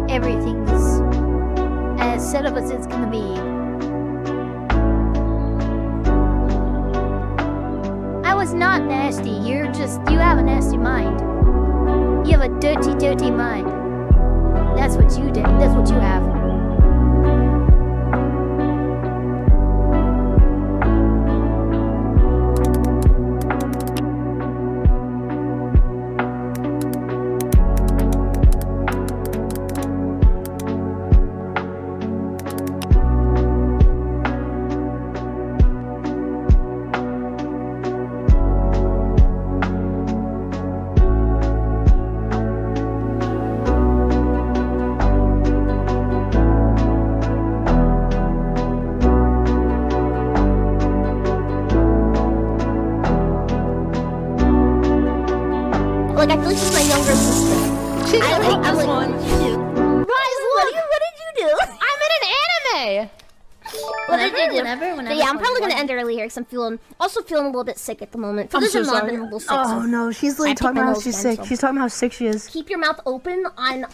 everything's as set up as it's gonna be. I was not nasty. You have a nasty mind. You have a dirty, dirty mind. That's what you did. That's what you have. Like, I feel like she's my younger sister. She's I'm like, what did you do? I'm in an anime! What did you do? Whenever. Yeah, I'm probably gonna end early here because I'm also feeling a little bit sick at the moment. For those who have been a little sick. Oh no, she's like talking about how she's sick. She's talking about how sick she is. Keep your mouth open. I'm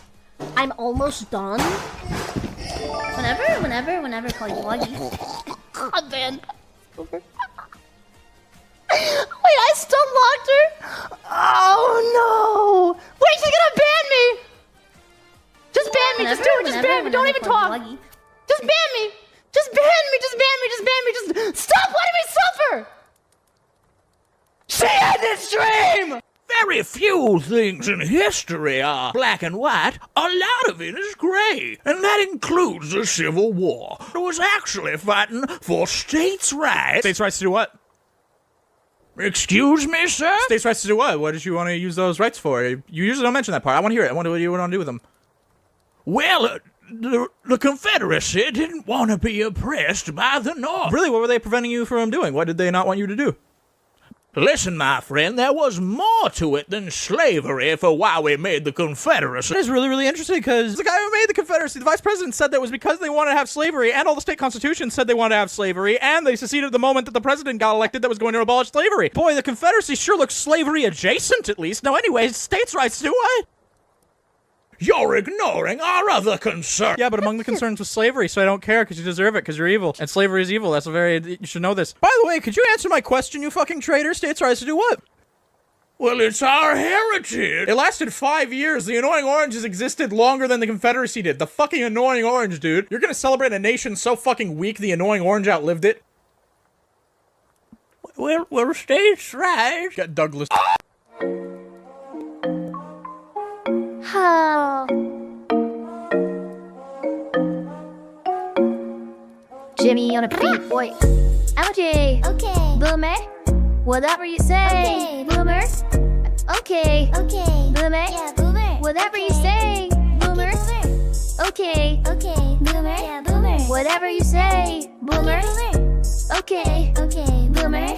almost done. Whenever, call you Wuggy. God, man. Wait, I still locked her? Oh no! Wait, she's gonna ban me! Just ban me, just do it, just ban me, don't even talk! Just ban me! Just ban me, just ban me, just ban me, just stop letting me suffer! She ended stream! Very few things in history are black and white. A lot of it is gray, and that includes the Civil War. It was actually fighting for states' rights. States' rights to do what? Excuse me, sir? States' rights to do what? What did you want to use those rights for? You usually don't mention that part. I want to hear it. I wonder what you want to do with them. Well, the Confederacy didn't want to be oppressed by the North. Really, what were they preventing you from doing? What did they not want you to do? Listen, my friend, there was more to it than slavery for why we made the Confederacy. That is really, really interesting because the guy who made the Confederacy, the vice president, said that was because they wanted to have slavery, and all the state constitutions said they wanted to have slavery, and they seceded the moment that the president got elected that was going to abolish slavery. Boy, the Confederacy sure looks slavery adjacent, at least. Now, anyways, states' rights do what? You're ignoring our other concerns. Yeah, but among the concerns was slavery, so I don't care because you deserve it because you're evil. And slavery is evil. You should know this. By the way, could you answer my question, you fucking traitor? States' rights to do what? Well, it's our heritage. It lasted 5 years. The Annoying Oranges existed longer than the Confederacy did. The fucking Annoying Orange, dude. You're gonna celebrate a nation so fucking weak the Annoying Orange outlived it? Well, states' rights. Got Douglas. Oh. Jimmy on a beat, boy. OJ. Okay. Boomer. Whatever you say. Okay. Boomer. Okay. Okay. Boomer. Yeah, boomer. Whatever you Okay. say. Boomer. Okay. Okay. Okay. Boomer. Yeah, boomer. Whatever you say. Boomer. Okay. Okay. Boomer.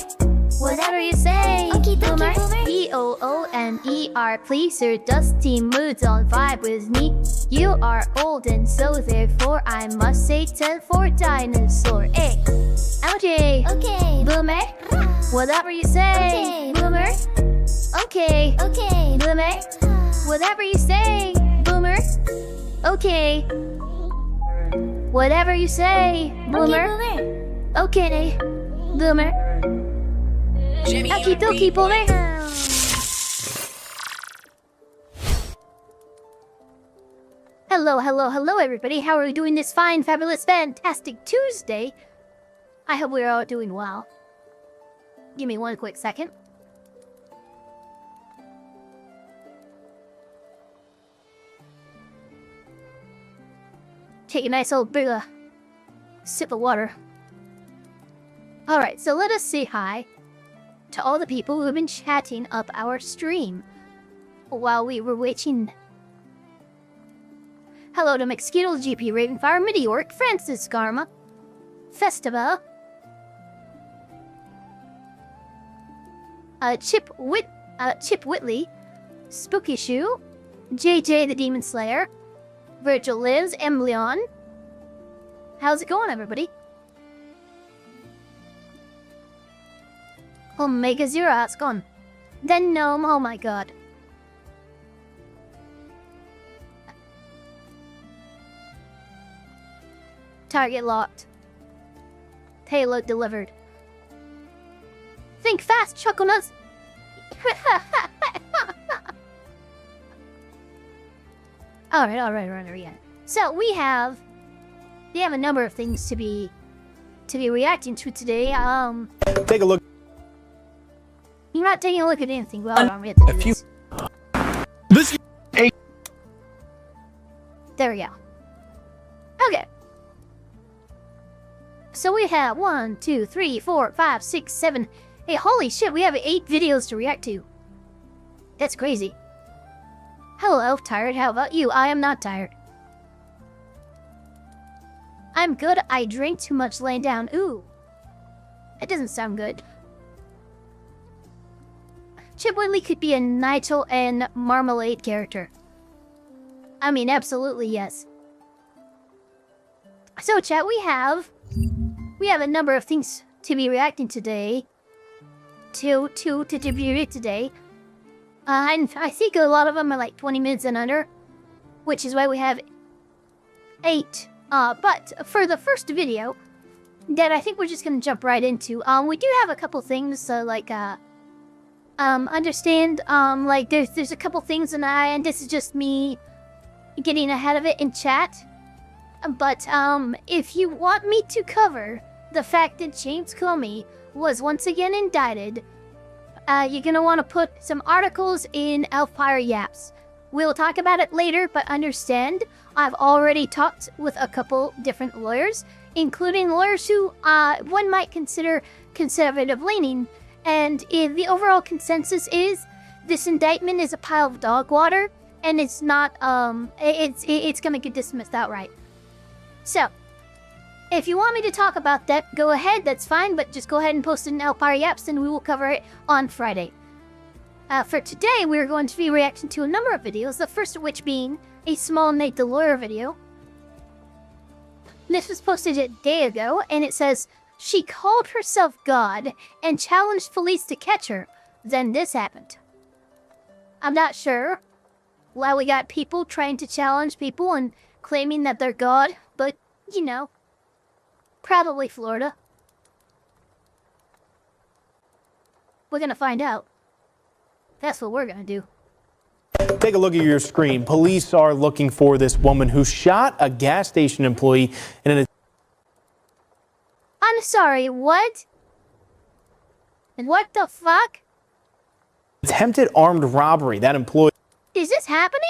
Whatever you say. Okay, Boomer. boomer. BOOMER. Please, sir, Dusty moods on vibe with me. You are old and so therefore I must say 10 for dinosaur. Hey. OJ. Okay. Boomer. Whatever you say. Okay. Boomer. Okay. Okay. Boomer. Whatever you say. Boomer. Okay. Whatever you say. Boomer. Okay. Boomer. Okie dokie, boomer. Hello, everybody. How are we doing this fine, fabulous, fantastic Tuesday? I hope we're all doing well. Give me one quick second. Take a nice old big sip of water. Alright, so let us say hi to all the people who have been chatting up our stream while we were waiting. Hello to McSkittle, GP Ravenfire, Meteoric, Francis Garma, Festival, Chip Whitley, Spooky Shoe, JJ the Demon Slayer, Virgil Lives, Emleon. How's it going, everybody? Omega Zero, how's it going? Then Gnome, oh my god. Target locked. Payload delivered. Think fast, Chuckle Nuts. Alright, yeah. So we have a number of things to be reacting to today. Take a look. You're not taking a look at anything. Well, I'm going to do this. There we go. Okay. So we have 1, 2, 3, 4, 5, 6, 7. Hey, holy shit, we have 8 videos to react to. That's crazy. Hello, Elf Tired. How about you? I am not tired. I'm good. I drank too much laying down. Ooh. That doesn't sound good. Chip Whitley could be a Nigel and Marmalade character. I mean, absolutely yes. So, chat, we have a number of things to be reacting today. To be reacted today. And I think a lot of them are like 20 minutes and under, which is why we have 8. But for the first video, that I think we're just gonna jump right into. We do have a couple things, understand. Like there's a couple things, and this is just me getting ahead of it in chat. But if you want me to cover the fact that James Comey was once again indicted, you're gonna want to put some articles in Elfpire Yaps. We'll talk about it later, but understand, I've already talked with a couple different lawyers, including lawyers who one might consider conservative leaning, and the overall consensus is this indictment is a pile of dog water, and it's not, it's gonna get dismissed outright. So, if you want me to talk about that, go ahead, that's fine, but just go ahead and post it in Elfpire Yaps and we will cover it on Friday. For today, we're going to be reacting to a number of videos, the first of which being a small NateTheLawyer video. This was posted a day ago, and it says, she called herself God and challenged police to catch her. Then this happened. I'm not sure why we got people trying to challenge people and claiming that they're God, but, you know, probably Florida. We're gonna find out. That's what we're gonna do. Take a look at your screen. Police are looking for this woman who shot a gas station employee in an... I'm sorry, what? What the fuck? attempted armed robbery. That employee... Is this happening?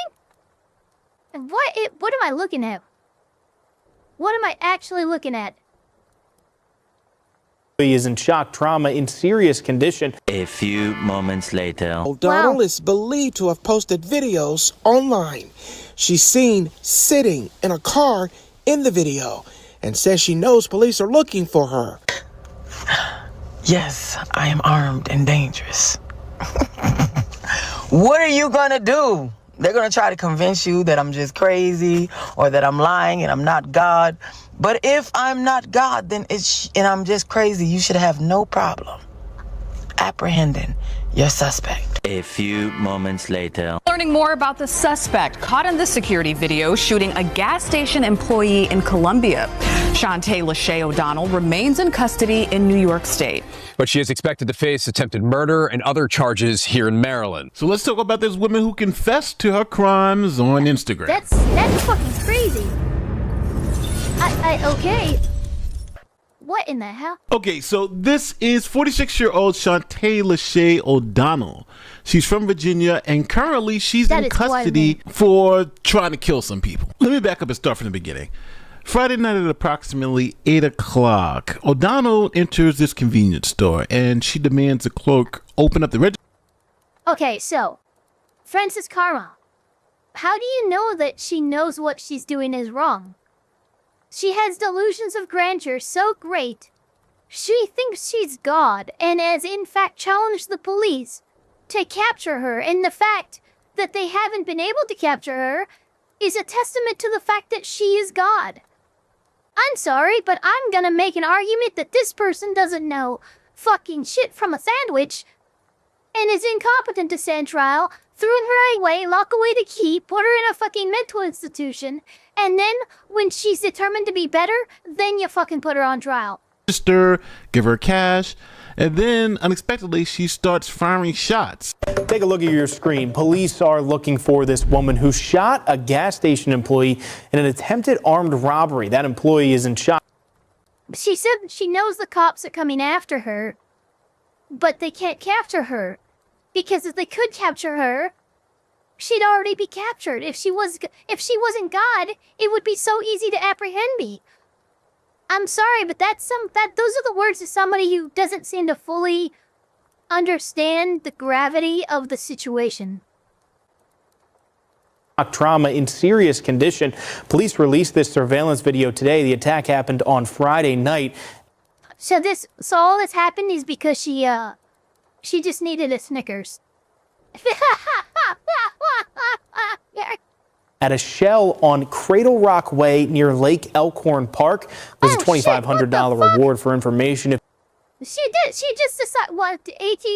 What am I looking at? What am I actually looking at? is in shock, trauma, in serious condition. A few moments later. O'Donnell is believed to have posted videos online. She's seen sitting in a car in the video and says she knows police are looking for her. Yes, I am armed and dangerous. What are you gonna do? They're gonna try to convince you that I'm just crazy or that I'm lying and I'm not God. But if I'm not God, then and I'm just crazy, you should have no problem apprehending your suspect. A few moments later. Learning more about the suspect caught in the security video shooting a gas station employee in Colombia. Shantae Lachey O'Donnell remains in custody in New York State. But she is expected to face attempted murder and other charges here in Maryland. So let's talk about this woman who confessed to her crimes on Instagram. That's fucking crazy. Okay. What in the hell? Okay, so this is 46-year-old Shantae Lachey O'Donnell. She's from Virginia, and currently she's in custody for trying to kill some people. Let me back up and start from the beginning. Friday night at approximately 8 o'clock, O'Donnell enters this convenience store, and she demands the clerk open up the register. Okay, so, Frances Karma, how do you know that she knows what she's doing is wrong? She has delusions of grandeur so great, she thinks she's God and has in fact challenged the police to capture her, and the fact that they haven't been able to capture her is a testament to the fact that she is God. I'm sorry, but I'm gonna make an argument that this person doesn't know fucking shit from a sandwich and is incompetent to stand trial threw her away, lock away the key, put her in a fucking mental institution, and then when she's determined to be better, then you fucking put her on trial. Sister, give her cash, and then unexpectedly she starts firing shots. Take a look at your screen. Police are looking for this woman who shot a gas station employee in an attempted armed robbery. That employee is in shock. She said she knows the cops are coming after her, but they can't capture her. Because if they could capture her, she'd already be captured. If she wasn't God, it would be so easy to apprehend me. I'm sorry, but those are the words of somebody who doesn't seem to fully understand the gravity of the situation. Trauma in serious condition. Police released this surveillance video today. The attack happened on Friday night. So all that's happened is because she just needed a Snickers. At a shell on Cradle Rock Way near Lake Elkhorn Park. There's a $2,500 reward for information. She just decided what AT.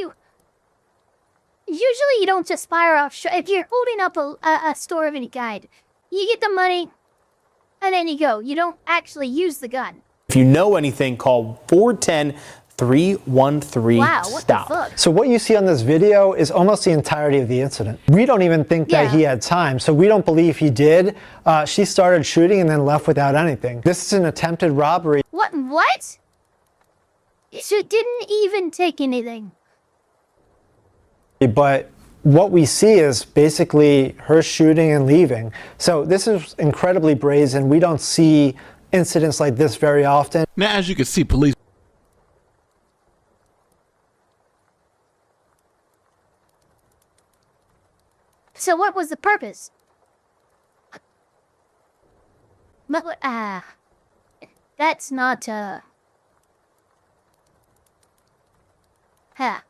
Usually you don't just fire off. If you're holding up a store of any kind, you get the money, and then you go. You don't actually use the gun. If you know anything, call 410-313-STOP. Wow, what the fuck? So what you see on this video is almost the entirety of the incident. We don't even think that he had time, so we don't believe he did. She started shooting and then left without anything. This is an attempted robbery. What? She didn't even take anything. But what we see is basically her shooting and leaving. So this is incredibly brazen. We don't see incidents like this very often. Now, as you can see, police. So what was the purpose? That's not,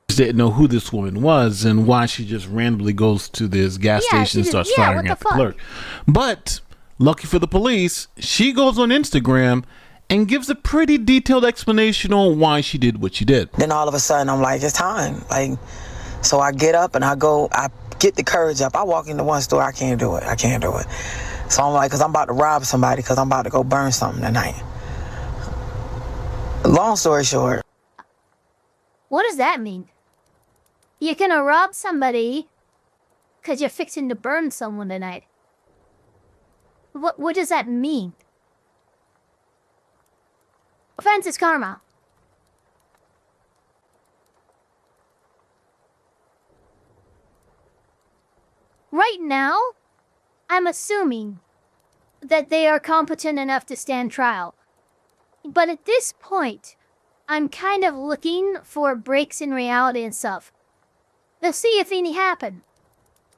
Didn't know who this woman was and why she just randomly goes to this gas station and starts firing at the clerk. But lucky for the police, she goes on Instagram and gives a pretty detailed explanation on why she did what she did. Then all of a sudden I'm like, it's time. So I get up and I get the courage up. I walk into one store, I can't do it. So I'm like, because I'm about to rob somebody, because I'm about to go burn something tonight. Long story short. What does that mean? You're gonna rob somebody because you're fixing to burn someone tonight. What does that mean? Offense is karma. Right now, I'm assuming that they are competent enough to stand trial. But at this point, I'm kind of looking for breaks in reality and stuff. Let's see if any happen.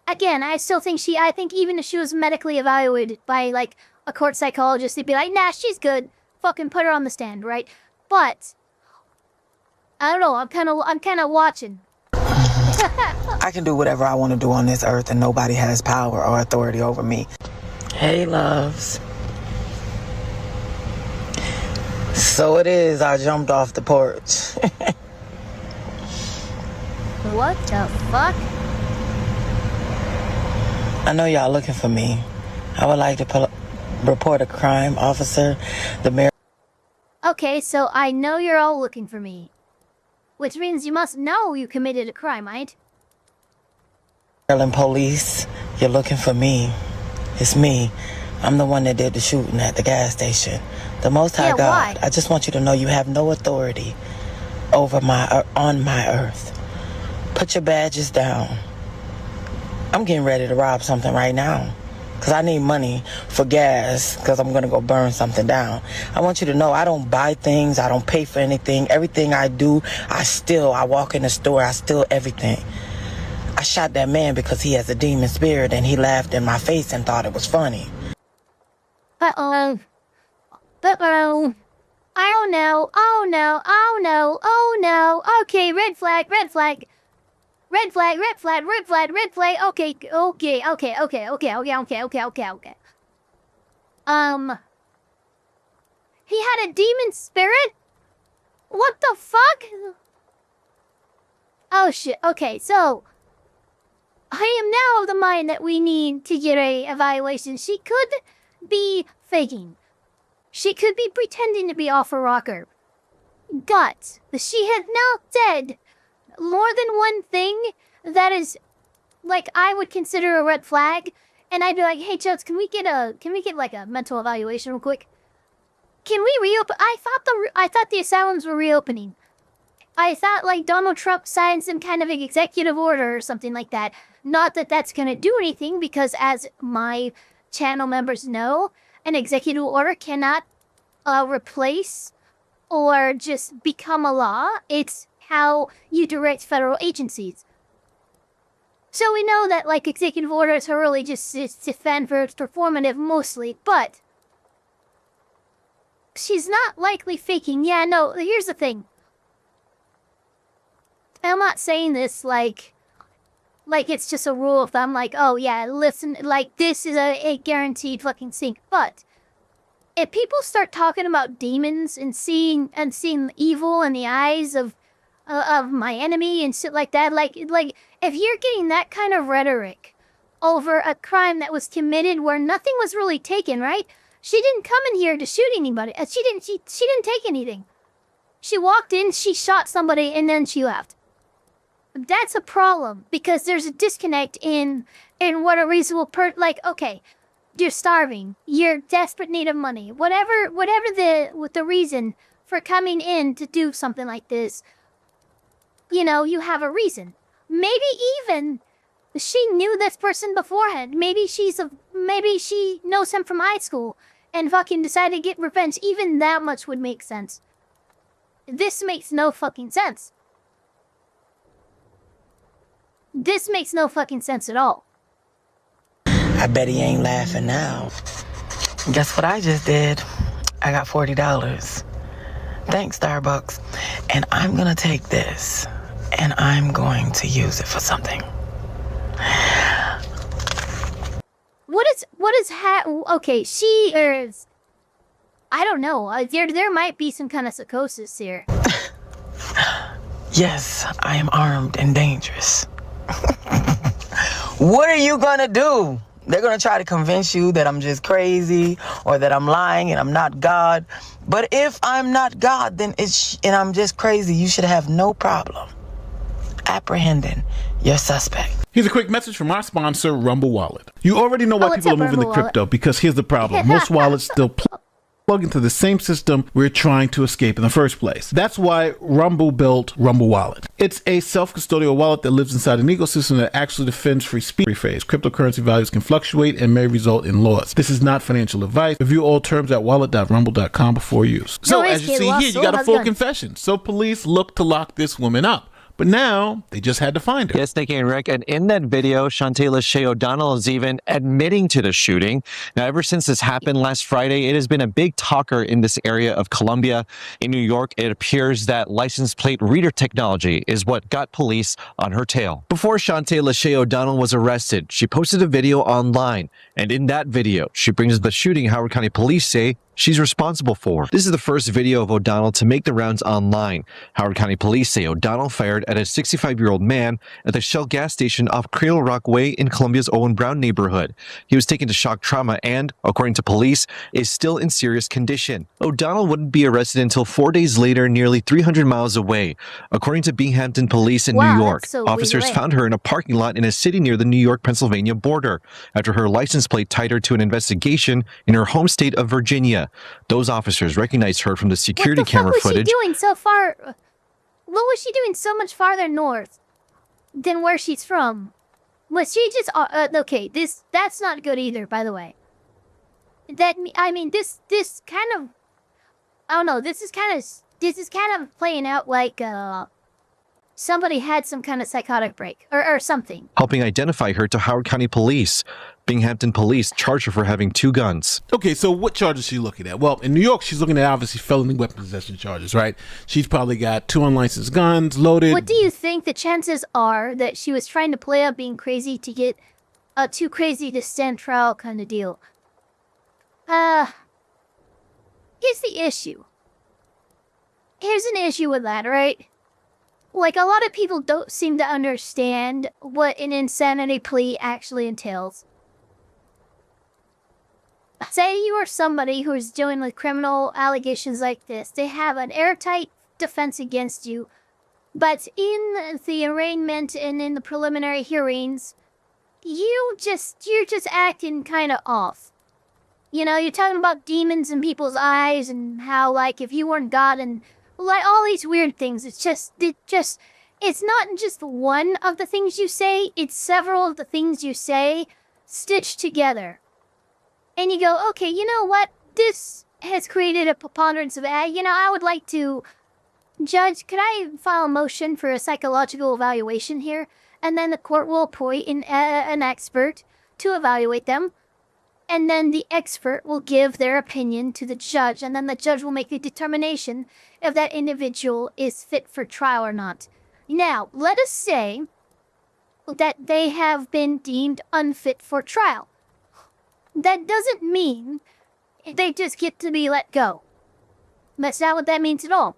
Again, I think even if she was medically evaluated by, like, a court psychologist, they'd be like, nah, she's good. Fucking put her on the stand, right? But, I don't know, I'm kind of watching. I can do whatever I want to do on this earth and nobody has power or authority over me. Hey, loves. So it is, I jumped off the porch. What the fuck? I know y'all looking for me. I would like to report a crime, officer. The mayor. Okay, so I know you're all looking for me. Which means you must know you committed a crime, right? Maryland police, you're looking for me. It's me. I'm the one that did the shooting at the gas station. The Most High God, I just want you to know you have no authority over on my earth. Put your badges down. I'm getting ready to rob something right now because I need money for gas because I'm going to go burn something down. I want you to know I don't buy things. I don't pay for anything. Everything I do, I walk in the store, I steal everything. I shot that man because he has a demon spirit and he laughed in my face and thought it was funny. Uh-oh. Uh-oh. I don't know. Oh no. Oh no. Oh no. Okay, red flag, red flag. Red flag, red flag, red flag, red flag. Okay. He had a demon spirit? What the fuck? Oh shit. Okay, so I am now of the mind that we need to get a evaluation. She could be faking. She could be pretending to be off her rocker. But she has now said more than one thing that is, like, I would consider a red flag. And I'd be like, hey, Jones, can we get like a mental evaluation real quick? Can we reopen? I thought the asylums were reopening. I thought like Donald Trump signed some kind of executive order or something like that. Not that that's going to do anything, because as my channel members know, an executive order cannot replace or just become a law. It's how you direct federal agencies. So we know that like executive orders are really just to fend for its performative mostly, but she's not likely faking. Yeah, no, here's the thing. I'm not saying this like it's just a rule of thumb, like, oh yeah, listen, like this is a guaranteed fucking sync. But if people start talking about demons and seeing evil in the eyes of my enemy and shit like that, like if you're getting that kind of rhetoric over a crime that was committed where nothing was really taken, right? She didn't come in here to shoot anybody. She didn't take anything. She walked in, she shot somebody, and then she left. That's a problem, because there's a disconnect in what a reasonable like, okay, you're starving, you're desperate need of money, whatever the reason for coming in to do something like this, you know, you have a reason. Maybe even she knew this person beforehand. Maybe she knows him from high school and fucking decided to get revenge. Even that much would make sense. This makes no fucking sense. This makes no fucking sense at all. I bet he ain't laughing now. Guess what I just did? I got $40. Thanks, Starbucks. And I'm gonna take this and I'm going to use it for something. Okay, she is, I don't know, there might be some kind of psychosis here. Yes, I am armed and dangerous. What are you gonna do? They're gonna try to convince you that I'm just crazy or that I'm lying and I'm not God. But if I'm not God, then and I'm just crazy, you should have no problem apprehending your suspect. Here's a quick message from our sponsor, Rumble Wallet. You already know why people are moving to crypto, because here's the problem. Most wallets still plug into the same system we're trying to escape in the first place. That's why Rumble built Rumble Wallet. It's a self-custodial wallet that lives inside an ecosystem that actually defends free speech. Cryptocurrency values can fluctuate and may result in loss. This is not financial advice. Review all terms at wallet.rumble.com before use. So as you see here, you got a full confession. So police look to lock this woman up. But now, they just had to find her. Yes, Nikki and Rick. And in that video, Shantae Lachey O'Donnell is even admitting to the shooting. Now, ever since this happened last Friday, it has been a big talker in this area of Columbia. In New York, it appears that license plate reader technology is what got police on her tail. Before Shantae Lachey O'Donnell was arrested, she posted a video online. And in that video, she brings the shooting Howard County Police say she's responsible for. This is the first video of O'Donnell to make the rounds online. Howard County Police say O'Donnell fired at a 65-year-old man at the Shell gas station off Cradle Rock Way in Columbia's Owen Brown neighborhood. He was taken to shock trauma and, according to police, is still in serious condition. O'Donnell wouldn't be arrested until 4 days later, nearly 300 miles away. According to Binghamton Police in New York, officers found her in a parking lot in a city near the New York-Pennsylvania border after her license plate tied her to an investigation in her home state of Virginia. Those officers recognized her from the security camera footage. What was she doing so far? What was she doing so much farther north than where she's from? Was she just okay? That's not good either, by the way. This kind of, I don't know. This is kind of playing out like somebody had some kind of psychotic break or something. Helping identify her to Howard County Police. Binghamton Police charged her for having 2 guns. Okay, so what charges is she looking at? Well, in New York, she's looking at obviously felony weapon possession charges, right? She's probably got 2 unlicensed guns loaded. What do you think the chances are that she was trying to play up being crazy to get a too crazy to stand trial kind of deal? Here's the issue. Here's an issue with that, right? like, a lot of people don't seem to understand what an insanity plea actually entails. Say you are somebody who is dealing with criminal allegations like this. They have an airtight defense against you, but in the arraignment and in the preliminary hearings, you're just acting kind of off. You know, you're talking about demons in people's eyes and how, like, if you weren't God and, like, all these weird things. It's not just one of the things you say, it's several of the things you say stitched together. And you go, okay, you know what? This has created a preponderance of, I would like to, Judge, could I file a motion for a psychological evaluation here? And then the court will appoint an expert to evaluate them. And then the expert will give their opinion to the judge. And then the judge will make the determination if that individual is fit for trial or not. Now, let us say that they have been deemed unfit for trial. That doesn't mean they just get to be let go. That's not what that means at all.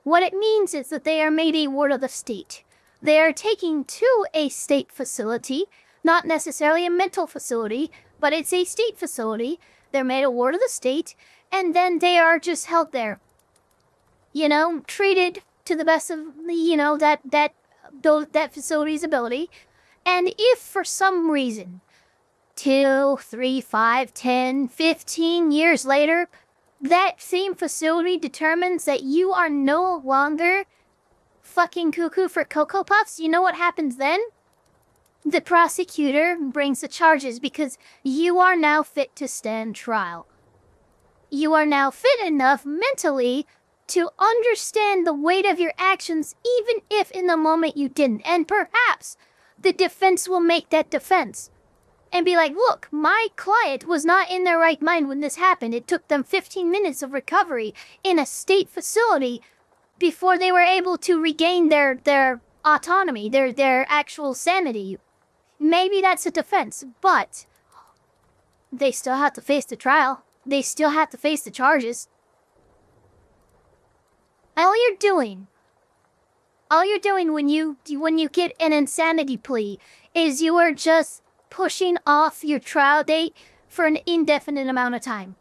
What it means is that they are made a ward of the state. They are taken to a state facility, not necessarily a mental facility, but it's a state facility. They're made a ward of the state, and then they are just held there. You know, treated to the best of, that facility's ability. And if for some reason, 2, 3, 5, 10, 15 years later, that same facility determines that you are no longer fucking cuckoo for Cocoa Puffs, you know what happens then? The prosecutor brings the charges because you are now fit to stand trial. You are now fit enough mentally to understand the weight of your actions, even if in the moment you didn't. And perhaps the defense will make that defense and be like, look, my client was not in their right mind when this happened. It took them 15 minutes of recovery in a state facility before they were able to regain their autonomy, their actual sanity. Maybe that's a defense, but they still have to face the trial. They still have to face the charges. All you're doing when you get an insanity plea is you are just pushing off your trial date for an indefinite amount of time.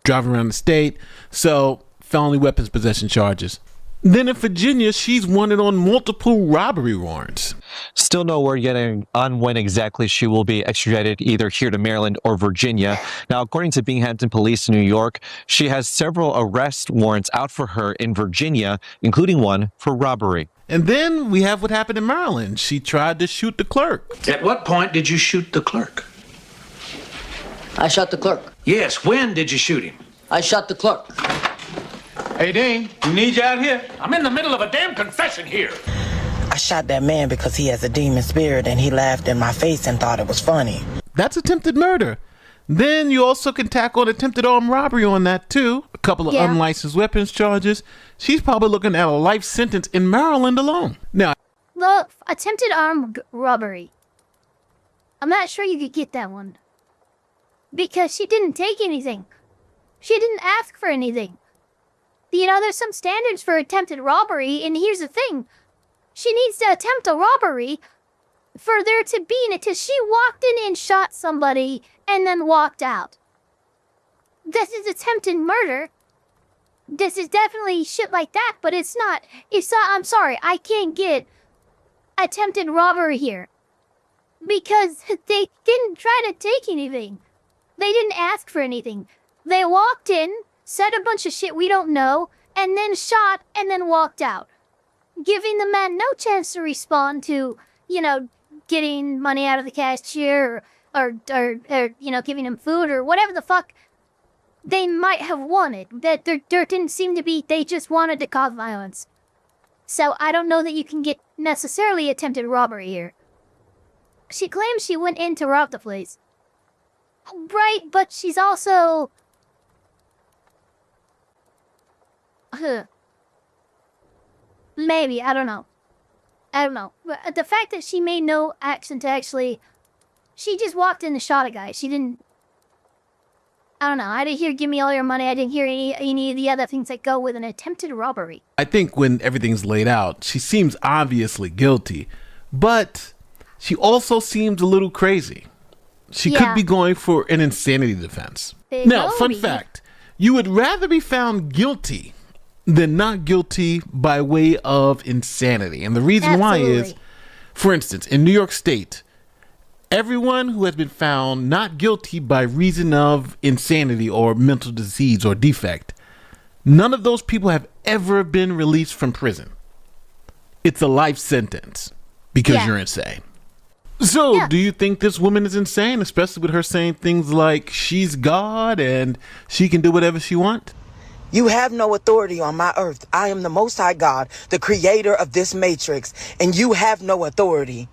Driving around the state, so felony weapons possession charges. Then in Virginia, she's wanted on multiple robbery warrants. Still no word yet on when exactly she will be extradited either here to Maryland or Virginia. Now, according to Binghamton Police in New York, she has several arrest warrants out for her in Virginia, including one for robbery. And then we have what happened in Maryland. She tried to shoot the clerk. At what point did you shoot the clerk? I shot the clerk. Yes, when did you shoot him? I shot the clerk. Hey, Dean, we need you out here. I'm in the middle of a damn confession here. I shot that man because he has a demon spirit and he laughed in my face and thought it was funny. That's attempted murder. Then you also can tack on attempted armed robbery on that too. A couple of unlicensed weapons charges. She's probably looking at a life sentence in Maryland alone. Now, look, attempted armed robbery. I'm not sure you could get that one. Because she didn't take anything. She didn't ask for anything. You know, there's some standards for attempted robbery, and here's the thing. She needs to attempt a robbery for there to be in it till she walked in and shot somebody and then walked out. This is attempted murder. This is definitely shit like that, but it's not, I'm sorry, I can't get attempted robbery here. Because they didn't try to take anything. They didn't ask for anything. They walked in, said a bunch of shit we don't know, and then shot and then walked out. Giving the man no chance to respond to, getting money out of the cashier or giving him food or whatever the fuck they might have wanted. That there didn't seem to be, they just wanted to cause violence. So I don't know that you can get necessarily attempted robbery here. She claims she went in to rob the place. Right, but she's also... Maybe, I don't know. But the fact that she made no action to actually... She just walked in and shot a guy. She didn't... I don't know. I didn't hear give me all your money. I didn't hear any of the other things that go with an attempted robbery. I think when everything's laid out, she seems obviously guilty, but she also seems a little crazy. She could be going for an insanity defense. Now, fun fact, you would rather be found guilty than not guilty by way of insanity. And the reason why is, for instance, in New York State, everyone who has been found not guilty by reason of insanity or mental disease or defect, none of those people have ever been released from prison. It's a life sentence because you're insane. So, do you think this woman is insane, especially with her saying things like she's God and she can do whatever she wants? You have no authority on my earth. I am the Most High God, the creator of this matrix, and you have no authority.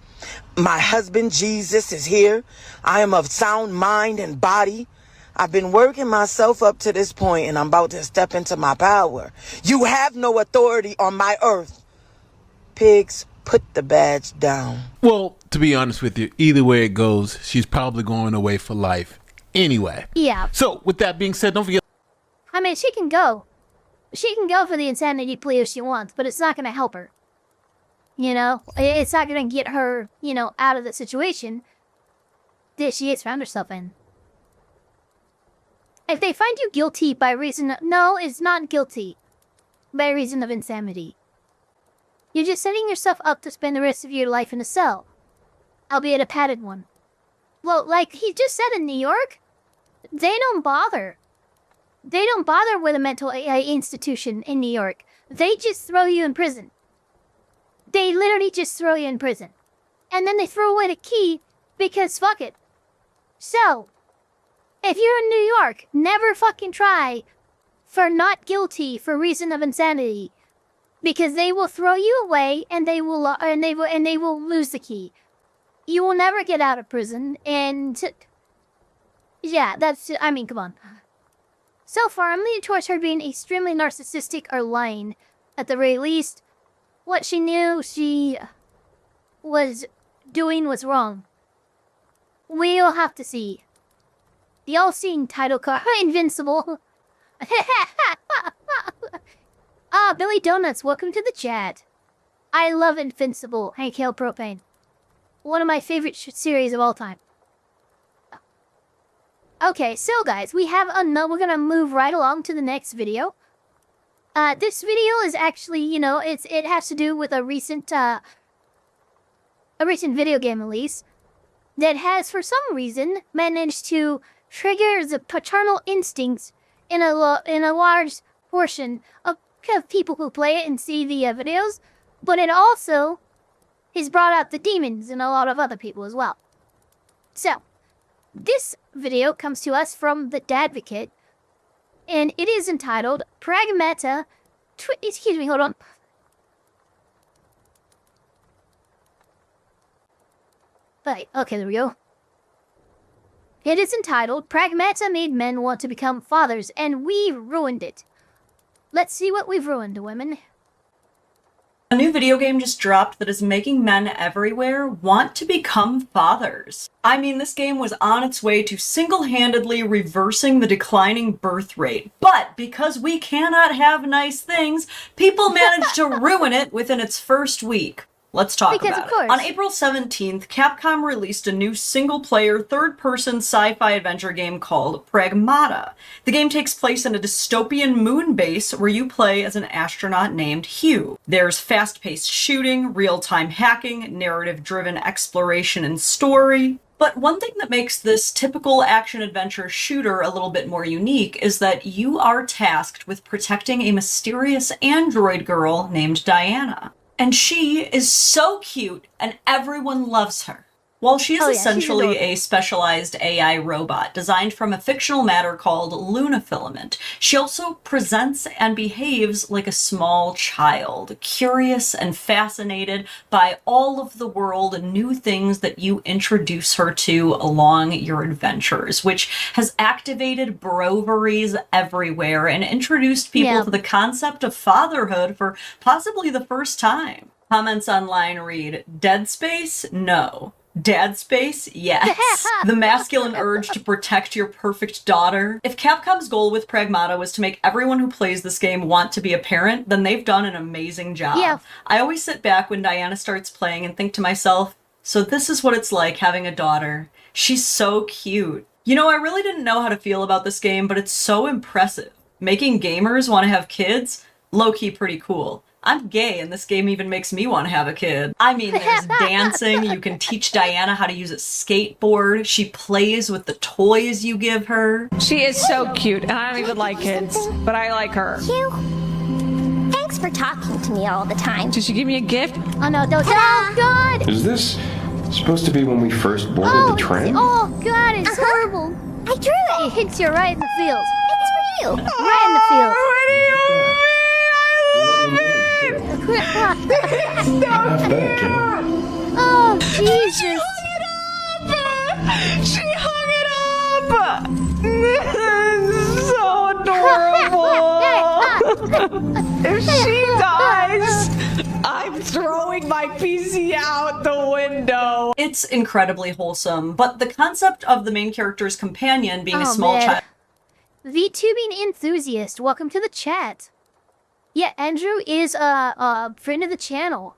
My husband, Jesus, is here. I am of sound mind and body. I've been working myself up to this point, and I'm about to step into my power. You have no authority on my earth. Pigs, put the badge down. Well, to be honest with you, either way it goes, she's probably going away for life anyway. Yeah. So, with that being said, don't forget. I mean, she can go. She can go for the insanity plea if she wants, but it's not going to help her. You know? It's not going to get her, you know, out of the situation that she has found herself in. If they find you guilty by reason of... No, it's not guilty. By reason of insanity. You're just setting yourself up to spend the rest of your life in a cell. Albeit a padded one. Well, like he just said in New York, they don't bother. They don't bother with a mental institution in New York. They just throw you in prison. They literally just throw you in prison. And then they throw away the key because fuck it. So, if you're in New York, never fucking try for not guilty for reason of insanity. Because they will throw you away and they will lose the key. You will never get out of prison and yeah, that's I mean, come on. So far, I'm leaning towards her being extremely narcissistic or lying. At the very least, what she knew she was doing was wrong. We'll have to see. The all-seeing title card, Invincible. Billy Donuts, welcome to the chat. I love Invincible, Hank Hill Propane. One of my favorite series of all time. Okay, so guys, we have we're gonna move right along to the next video. This video is actually, you know, it has to do with a recent video game release that has, for some reason, managed to trigger the paternal instincts in a large portion of people who play it and see the videos, but it also has brought out the demons in a lot of other people as well. So, this video comes to us from the Dadvocate, and it is entitled Pragmata. Excuse me, hold on. Right, okay, there we go. It is entitled Pragmata Made Men Want to Become Fathers, and we ruined it. Let's see what we've ruined, women. A new video game just dropped that is making men everywhere want to become fathers. I mean, this game was on its way to single-handedly reversing the declining birth rate. But because we cannot have nice things, people managed to ruin it within its first week. Let's talk about it. On April 17th, Capcom released a new single-player, third-person sci-fi adventure game called Pragmata. The game takes place in a dystopian moon base where you play as an astronaut named Hugh. There's fast-paced shooting, real-time hacking, narrative-driven exploration and story. But one thing that makes this typical action-adventure shooter a little bit more unique is that you are tasked with protecting a mysterious android girl named Diana. And she is so cute, and everyone loves her. While she is essentially a specialized AI robot designed from a fictional matter called Lunafilament, she also presents and behaves like a small child, curious and fascinated by all of the world and new things that you introduce her to along your adventures, which has activated broveries everywhere and introduced people to the concept of fatherhood for possibly the first time. Comments online read, Dead Space? No. Dad space? Yes. The masculine urge to protect your perfect daughter. If Capcom's goal with Pragmata was to make everyone who plays this game want to be a parent, then they've done an amazing job. Yeah. I always sit back when Diana starts playing and think to myself, so this is what it's like having a daughter. She's so cute. You know, I really didn't know how to feel about this game, but it's so impressive. Making gamers want to have kids? Low-key pretty cool. I'm gay, and this game even makes me want to have a kid. I mean, there's dancing. You can teach Diana how to use a skateboard. She plays with the toys you give her. She is so cute, and I don't even like kids, but I like her. Cute. Thanks for talking to me all the time. Did she give me a gift? Oh no, don't. Oh God! Is this supposed to be when we first boarded the train? Oh God, it's horrible. I drew it. It hits you right in the feels. It's for you. Right in the feels. Oh, Jesus. She hung it up! This is so adorable! If she dies, I'm throwing my PC out the window. It's incredibly wholesome, but the concept of the main character's companion being a small child. VTubing enthusiast, welcome to the chat. Yeah, Andrew is a friend of the channel.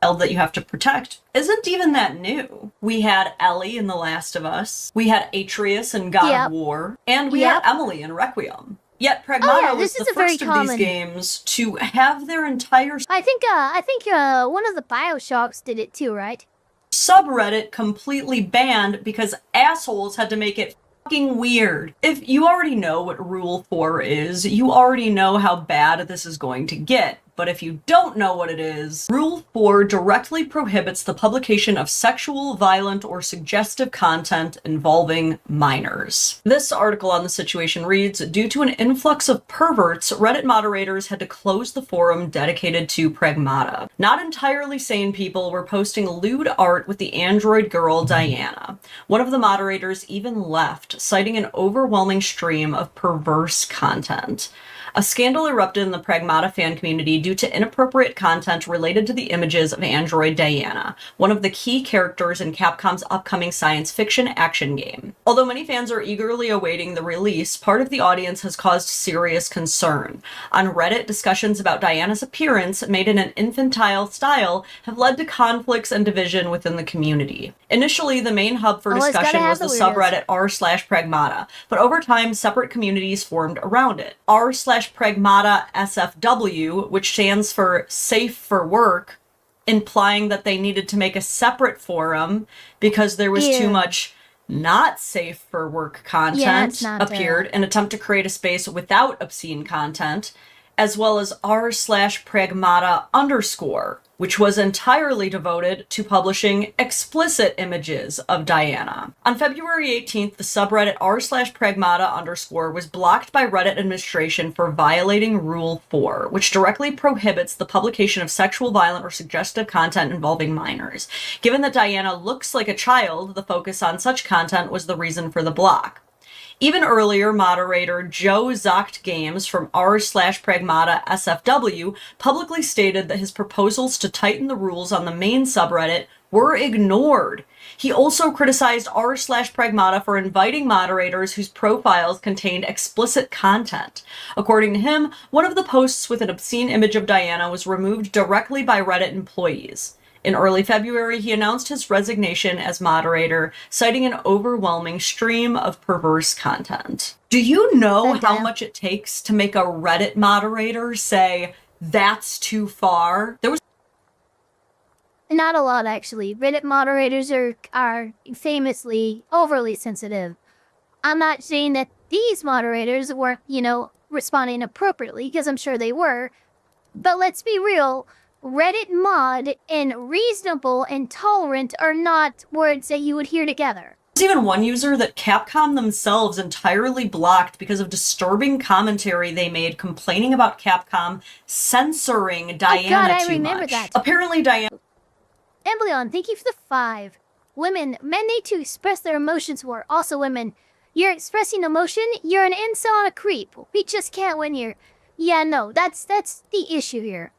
That you have to protect isn't even that new. We had Ellie in The Last of Us, we had Atreus in God of War, and we had Emily in Requiem. Yet Pragmata was the first of these games to have their entire I think one of the BioShocks did it too, right? Subreddit completely banned because assholes had to make it fucking weird. If you already know what Rule 4 is, you already know how bad this is going to get. But if you don't know what it is, Rule 4 directly prohibits the publication of sexual, violent, or suggestive content involving minors. This article on the situation reads, due to an influx of perverts, Reddit moderators had to close the forum dedicated to Pragmata. Not entirely sane people were posting lewd art with the android girl Diana. One of the moderators even left, citing an overwhelming stream of perverse content. A scandal erupted in the Pragmata fan community due to inappropriate content related to the images of android Diana, one of the key characters in Capcom's upcoming science fiction action game. Although many fans are eagerly awaiting the release, part of the audience has caused serious concern. On Reddit, discussions about Diana's appearance, made in an infantile style, have led to conflicts and division within the community. Initially, the main hub for discussion was the subreddit r/Pragmata, but over time, separate communities formed around it. r/Pragmata SFW, which stands for Safe for Work, implying that they needed to make a separate forum because there was too much not safe for work content, appeared, an attempt to create a space without obscene content, as well as r/Pragmata_, which was entirely devoted to publishing explicit images of Diana. On February 18th, the subreddit r/Pragmata_ was blocked by Reddit administration for violating Rule 4, which directly prohibits the publication of sexual, violent, or suggestive content involving minors. Given that Diana looks like a child, the focus on such content was the reason for the block. Even earlier, moderator Joe Zocht Games from r/Pragmata SFW publicly stated that his proposals to tighten the rules on the main subreddit were ignored. He also criticized r/Pragmata for inviting moderators whose profiles contained explicit content. According to him, one of the posts with an obscene image of Diana was removed directly by Reddit employees. In early February, he announced his resignation as moderator, citing an overwhelming stream of perverse content. Do you know how much it takes to make a Reddit moderator say, that's too far? There was not a lot, actually. Reddit moderators are famously overly sensitive. I'm not saying that these moderators weren't, responding appropriately, because I'm sure they were. But let's be real. Reddit mod and reasonable and tolerant are not words that you would hear together. There's even one user that Capcom themselves entirely blocked because of disturbing commentary they made complaining about Capcom censoring Diana God, I too remember much. that. Apparently Diana... Embleon, thank you for the 5. Men need to express their emotions more. Also women, you're expressing emotion, you're an incel and a creep. We just can't win here. Yeah, no, that's the issue here.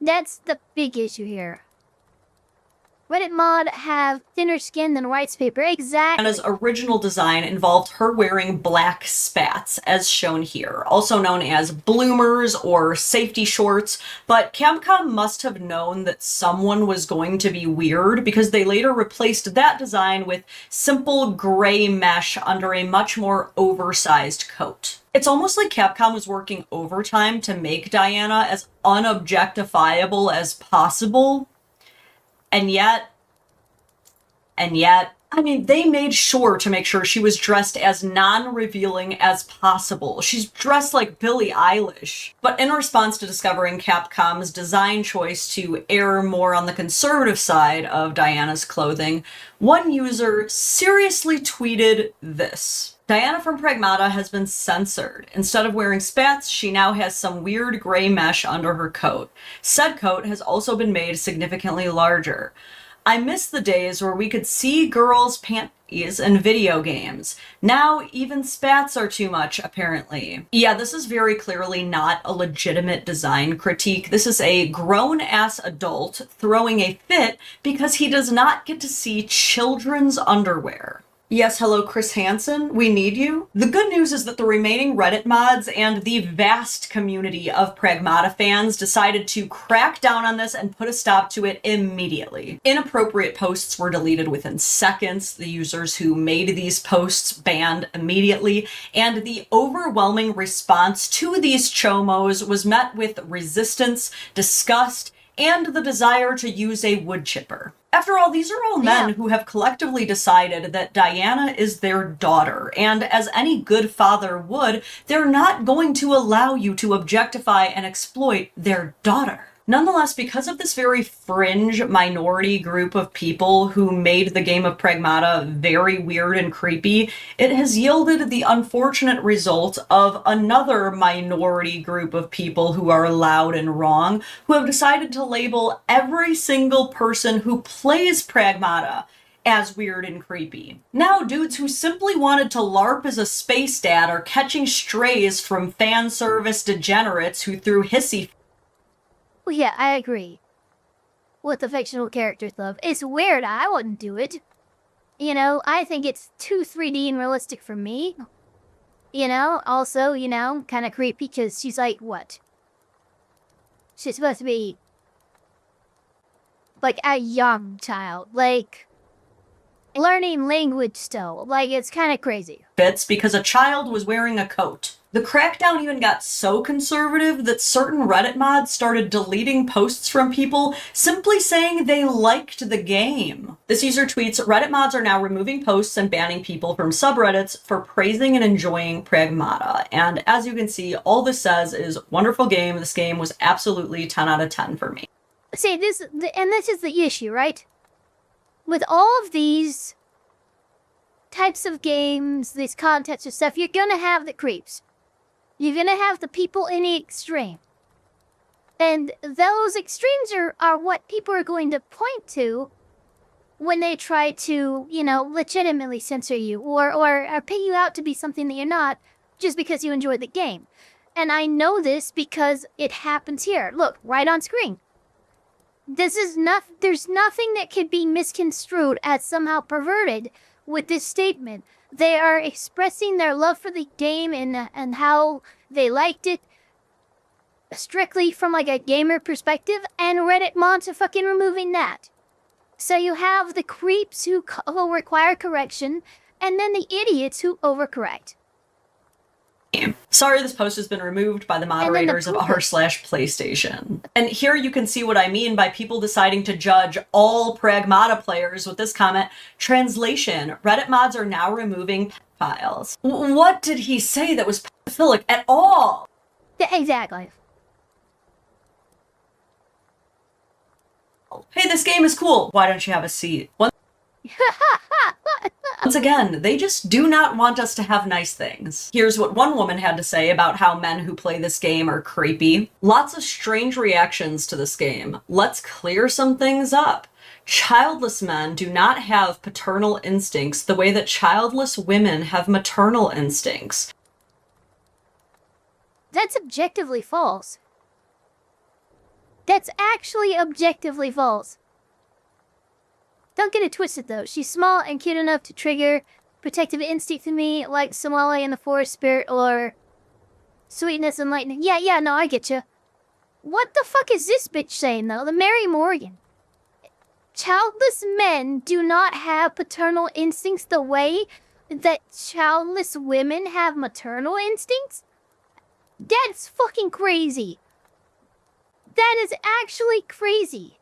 That's the big issue here. Reddit mod have thinner skin than rice paper. Exactly. Diana's original design involved her wearing black spats, as shown here, also known as bloomers or safety shorts, but Capcom must have known that someone was going to be weird because they later replaced that design with simple gray mesh under a much more oversized coat. It's almost like Capcom was working overtime to make Diana as unobjectifiable as possible. And yet, I mean, they made sure to make sure she was dressed as non-revealing as possible. She's dressed like Billie Eilish. But in response to discovering Capcom's design choice to err more on the conservative side of Diana's clothing, one user seriously tweeted this. Diana from Pragmata has been censored. Instead of wearing spats, she now has some weird gray mesh under her coat. Said coat has also been made significantly larger. I miss the days where we could see girls' panties in video games. Now, even spats are too much, apparently. Yeah, this is very clearly not a legitimate design critique. This is a grown-ass adult throwing a fit because he does not get to see children's underwear. Yes, hello, Chris Hansen. We need you. The good news is that the remaining Reddit mods and the vast community of Pragmata fans decided to crack down on this and put a stop to it immediately. Inappropriate posts were deleted within seconds, the users who made these posts banned immediately, and the overwhelming response to these chomos was met with resistance, disgust, and the desire to use a wood chipper. After all, these are all men who have collectively decided that Diana is their daughter, and as any good father would, they're not going to allow you to objectify and exploit their daughter. Nonetheless, because of this very fringe minority group of people who made the game of Pragmata very weird and creepy, it has yielded the unfortunate result of another minority group of people who are loud and wrong, who have decided to label every single person who plays Pragmata as weird and creepy. Now, dudes who simply wanted to LARP as a space dad are catching strays from fan service degenerates who threw hissy. Well, yeah, I agree with the fictional character stuff. It's weird. I wouldn't do it. You know, I think it's too 3D and realistic for me. You know, also, you know, kind of creepy because she's like, what? She's supposed to be like a young child, like learning language still. Like, it's kind of crazy. Bits because a child was wearing a coat. The crackdown even got so conservative that certain Reddit mods started deleting posts from people simply saying they liked the game. This user tweets, Reddit mods are now removing posts and banning people from subreddits for praising and enjoying Pragmata. And as you can see, all this says is, wonderful game. This game was absolutely 10 out of 10 for me. See, this is the issue, right? With all of these types of games, these contests and stuff, you're gonna have the creeps. You're gonna have the people in the extreme. And those extremes are what people are going to point to when they try to, you know, legitimately censor you or pay you out to be something that you're not just because you enjoy the game. And I know this because it happens here. Look, right on screen. There's nothing that could be misconstrued as somehow perverted with this statement. They are expressing their love for the game and how they liked it strictly from like a gamer perspective, and Reddit mods are fucking removing that. So you have the creeps who require correction, and then the idiots who overcorrect. Sorry, this post has been removed by the moderators of r/PlayStation. And here you can see what I mean by people deciding to judge all Pragmata players with this comment. Translation, Reddit mods are now removing pedophiles. What did he say that was pedophilic at all? Yeah, exactly. Hey, this game is cool. Why don't you have a seat? Once again, they just do not want us to have nice things. Here's what one woman had to say about how men who play this game are creepy. Lots of strange reactions to this game. Let's clear some things up. Childless men do not have paternal instincts the way that childless women have maternal instincts. That's objectively false. That's actually objectively false. Don't get it twisted, though. She's small and cute enough to trigger protective instinct in me, like Somali in the Forest Spirit or Sweetness and Lightning. Yeah, no, I get you. What the fuck is this bitch saying, though? The Mary Morgan. Childless men do not have paternal instincts the way that childless women have maternal instincts? That's fucking crazy. That is actually crazy.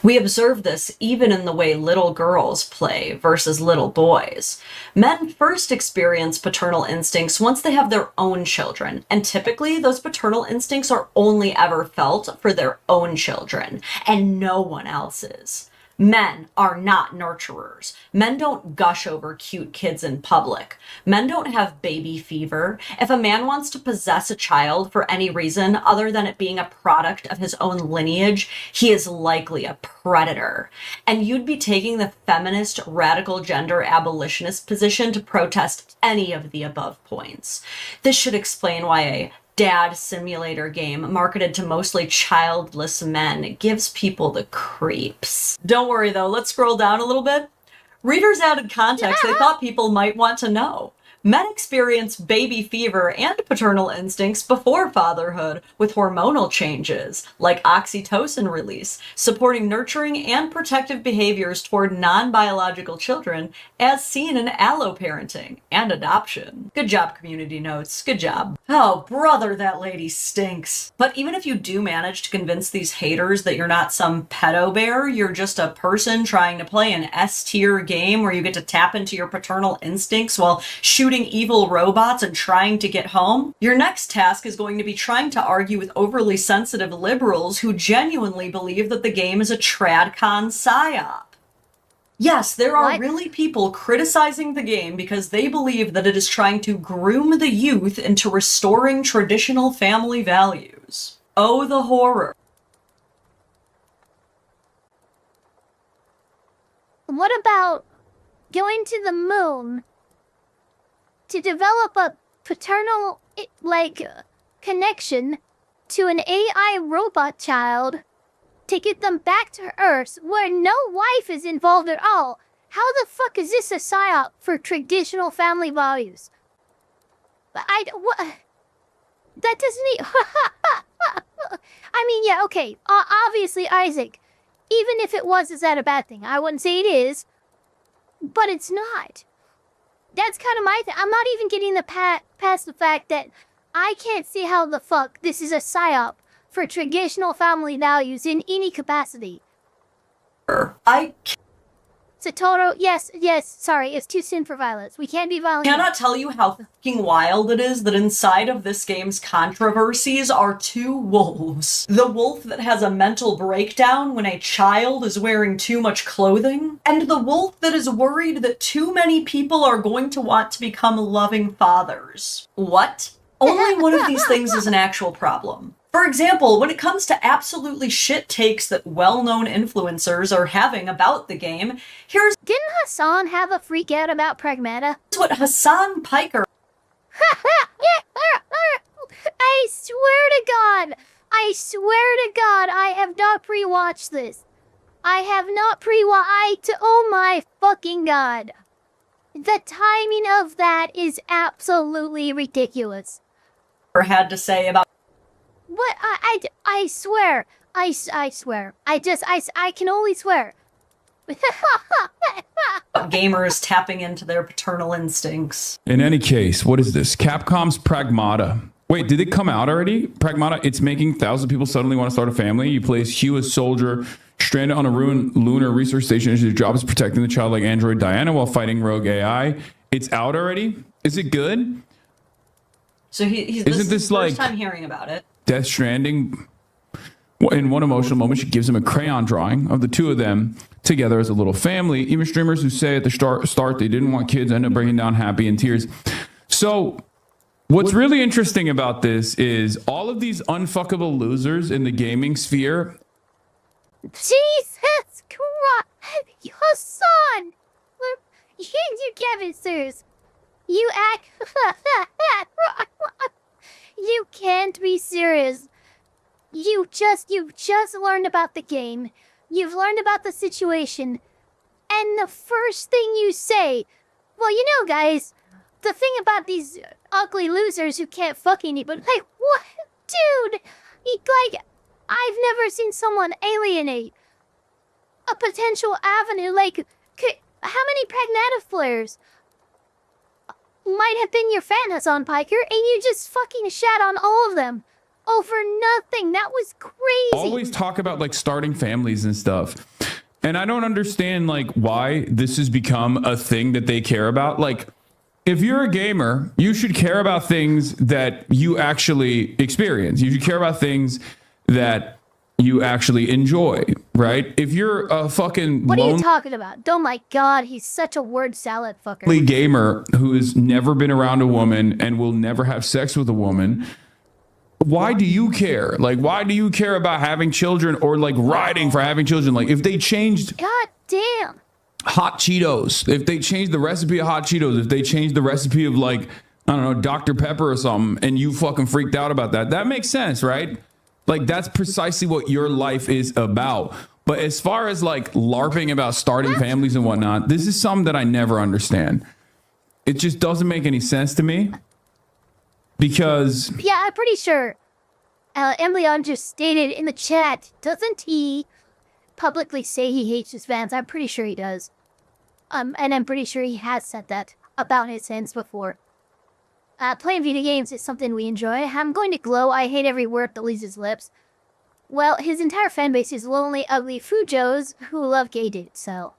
We observe this even in the way little girls play versus little boys. Men first experience paternal instincts once they have their own children, and typically those paternal instincts are only ever felt for their own children, and no one else's. Men are not nurturers. Men don't gush over cute kids in public. Men don't have baby fever. If a man wants to possess a child for any reason other than it being a product of his own lineage, he is likely a predator. And you'd be taking the feminist, radical gender abolitionist position to protest any of the above points. This should explain why a dad simulator game marketed to mostly childless men gives people the creeps. Don't worry though, let's scroll down a little bit. Readers added context they thought people might want to know. Men experience baby fever and paternal instincts before fatherhood with hormonal changes, like oxytocin release, supporting nurturing and protective behaviors toward non-biological children as seen in alloparenting and adoption. Good job, community notes. Good job. Oh, brother, that lady stinks. But even if you do manage to convince these haters that you're not some pedo bear, you're just a person trying to play an S-tier game where you get to tap into your paternal instincts while shooting evil robots and trying to get home, your next task is going to be trying to argue with overly sensitive liberals who genuinely believe that the game is a tradcon psyop. Yes, there are really people criticizing the game because they believe that it is trying to groom the youth into restoring traditional family values. Oh, the horror. What about going to the moon to develop a paternal, connection to an AI robot child to get them back to Earth where no wife is involved at all? How the fuck is this a psyop for traditional family values? What? That doesn't I mean, yeah, okay. Obviously, Isaac, even if it was, is that a bad thing? I wouldn't say it is, but it's not. That's kind of my thing. I'm not even getting past the fact that I can't see how the fuck this is a psyop for traditional family values in any capacity. Satoru, yes, sorry, it's too soon for violence. We can't be violent. I cannot tell you how fucking wild it is that inside of this game's controversies are two wolves. The wolf that has a mental breakdown when a child is wearing too much clothing, and the wolf that is worried that too many people are going to want to become loving fathers. What? Only one of these things is an actual problem. For example, when it comes to absolutely shit takes that well-known influencers are having about the game, Didn't Hassan have a freak out about Pragmata? Here's what Hassan Piker... I swear to God, I have not pre-watched this. I have not pre-watched... Oh my fucking God. The timing of that is absolutely ridiculous. ...had to say about... What? I swear. I swear. I can only swear. Gamers tapping into their paternal instincts. In any case, what is this? Capcom's Pragmata. Wait, did it come out already? Pragmata, it's making thousands of people suddenly want to start a family. You play as Hugh, a soldier, stranded on a ruined lunar research station. His job is protecting the childlike android Diana while fighting rogue AI. It's out already? Is it good? So Isn't this like first time hearing about it? Death Stranding? In one emotional moment, she gives him a crayon drawing of the two of them together as a little family. Even streamers who say at the start they didn't want kids end up breaking down happy in tears. So what's really interesting about this is all of these unfuckable losers in the gaming sphere. Jesus Christ! Hassan! You can't be serious. You act... You can't be serious. You just learned about the game. you've learned about the situation, and the first thing you say, well, you know, guys, the thing about these ugly losers who can't fuck anybody, like, what? Dude, like, I've never seen someone alienate a potential avenue. Like, how many Pragmata players might have been your fan, Hassan Piker, and you just fucking shat on all of them over nothing? That was crazy. Always talk about like starting families and stuff. And I don't understand like why this has become a thing that they care about. Like, if you're a gamer, you should care about things that you actually experience. You should care about things that you actually enjoy, right? If you're a fucking What are you talking about? Oh my god, he's such a word salad fucker. gamer who has never been around a woman and will never have sex with a woman, why do you care? Like, why do you care about having children or like riding for having children? Like, if they changed God damn hot Cheetos, if they changed the recipe of hot Cheetos, if they changed the recipe of like, I don't know, Dr. Pepper or something, and you fucking freaked out about that, that makes sense, right? Like, that's precisely what your life is about. But as far as like LARPing about starting families and whatnot, this is something that I never understand. It just doesn't make any sense to me. Because yeah, I'm pretty sure Emilion just stated in the chat, doesn't he publicly say he hates his fans? I'm pretty sure he does. And I'm pretty sure he has said that about his fans before. Playing video games is something we enjoy. I'm going to glow. I hate every word that leaves his lips. Well, his entire fan base is lonely, ugly Fujos who love gay dudes, so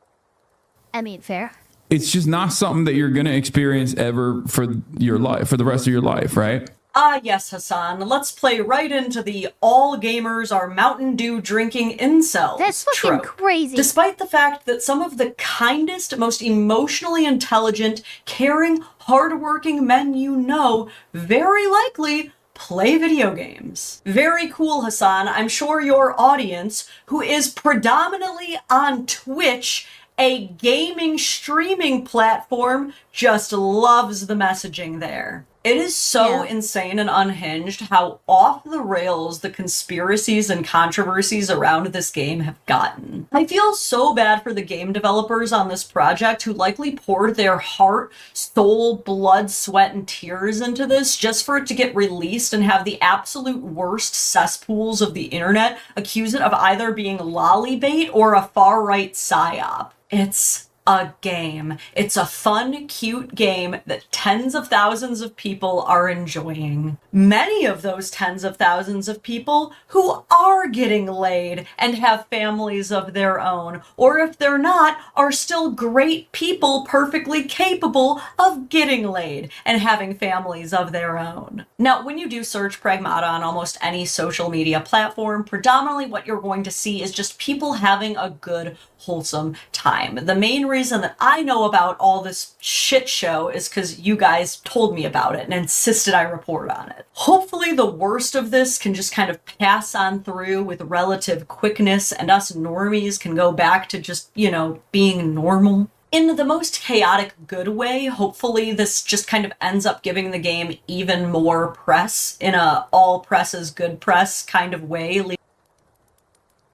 I mean, fair. it's just not something that you're going to experience ever for your life, for the rest of your life, right? Ah, yes, Hassan. Let's play right into the all gamers are Mountain Dew drinking incels. That's fucking trope. crazy. Despite the fact that some of the kindest, most emotionally intelligent, caring, hardworking men you know very likely play video games. Very cool, Hassan. I'm sure your audience, who is predominantly on Twitch, a gaming streaming platform, just loves the messaging there. It is so insane and unhinged how off the rails the conspiracies and controversies around this game have gotten. I feel so bad for the game developers on this project who likely poured their heart, soul, blood, sweat, and tears into this just for it to get released and have the absolute worst cesspools of the internet accuse it of either being lolly bait or a far-right psyop. It's a game. It's a fun, cute game that tens of thousands of people are enjoying. Many of those tens of thousands of people who are getting laid and have families of their own, or if they're not, are still great people perfectly capable of getting laid and having families of their own. Now, when you do search Pragmata on almost any social media platform, predominantly what you're going to see is just people having a good, wholesome time. The main reason that I know about all this shit show is because you guys told me about it and insisted I report on it. Hopefully the worst of this can just kind of pass on through with relative quickness and us normies can go back to just, you know, being normal. In the most chaotic good way, hopefully this just kind of ends up giving the game even more press in a all press is good press kind of way.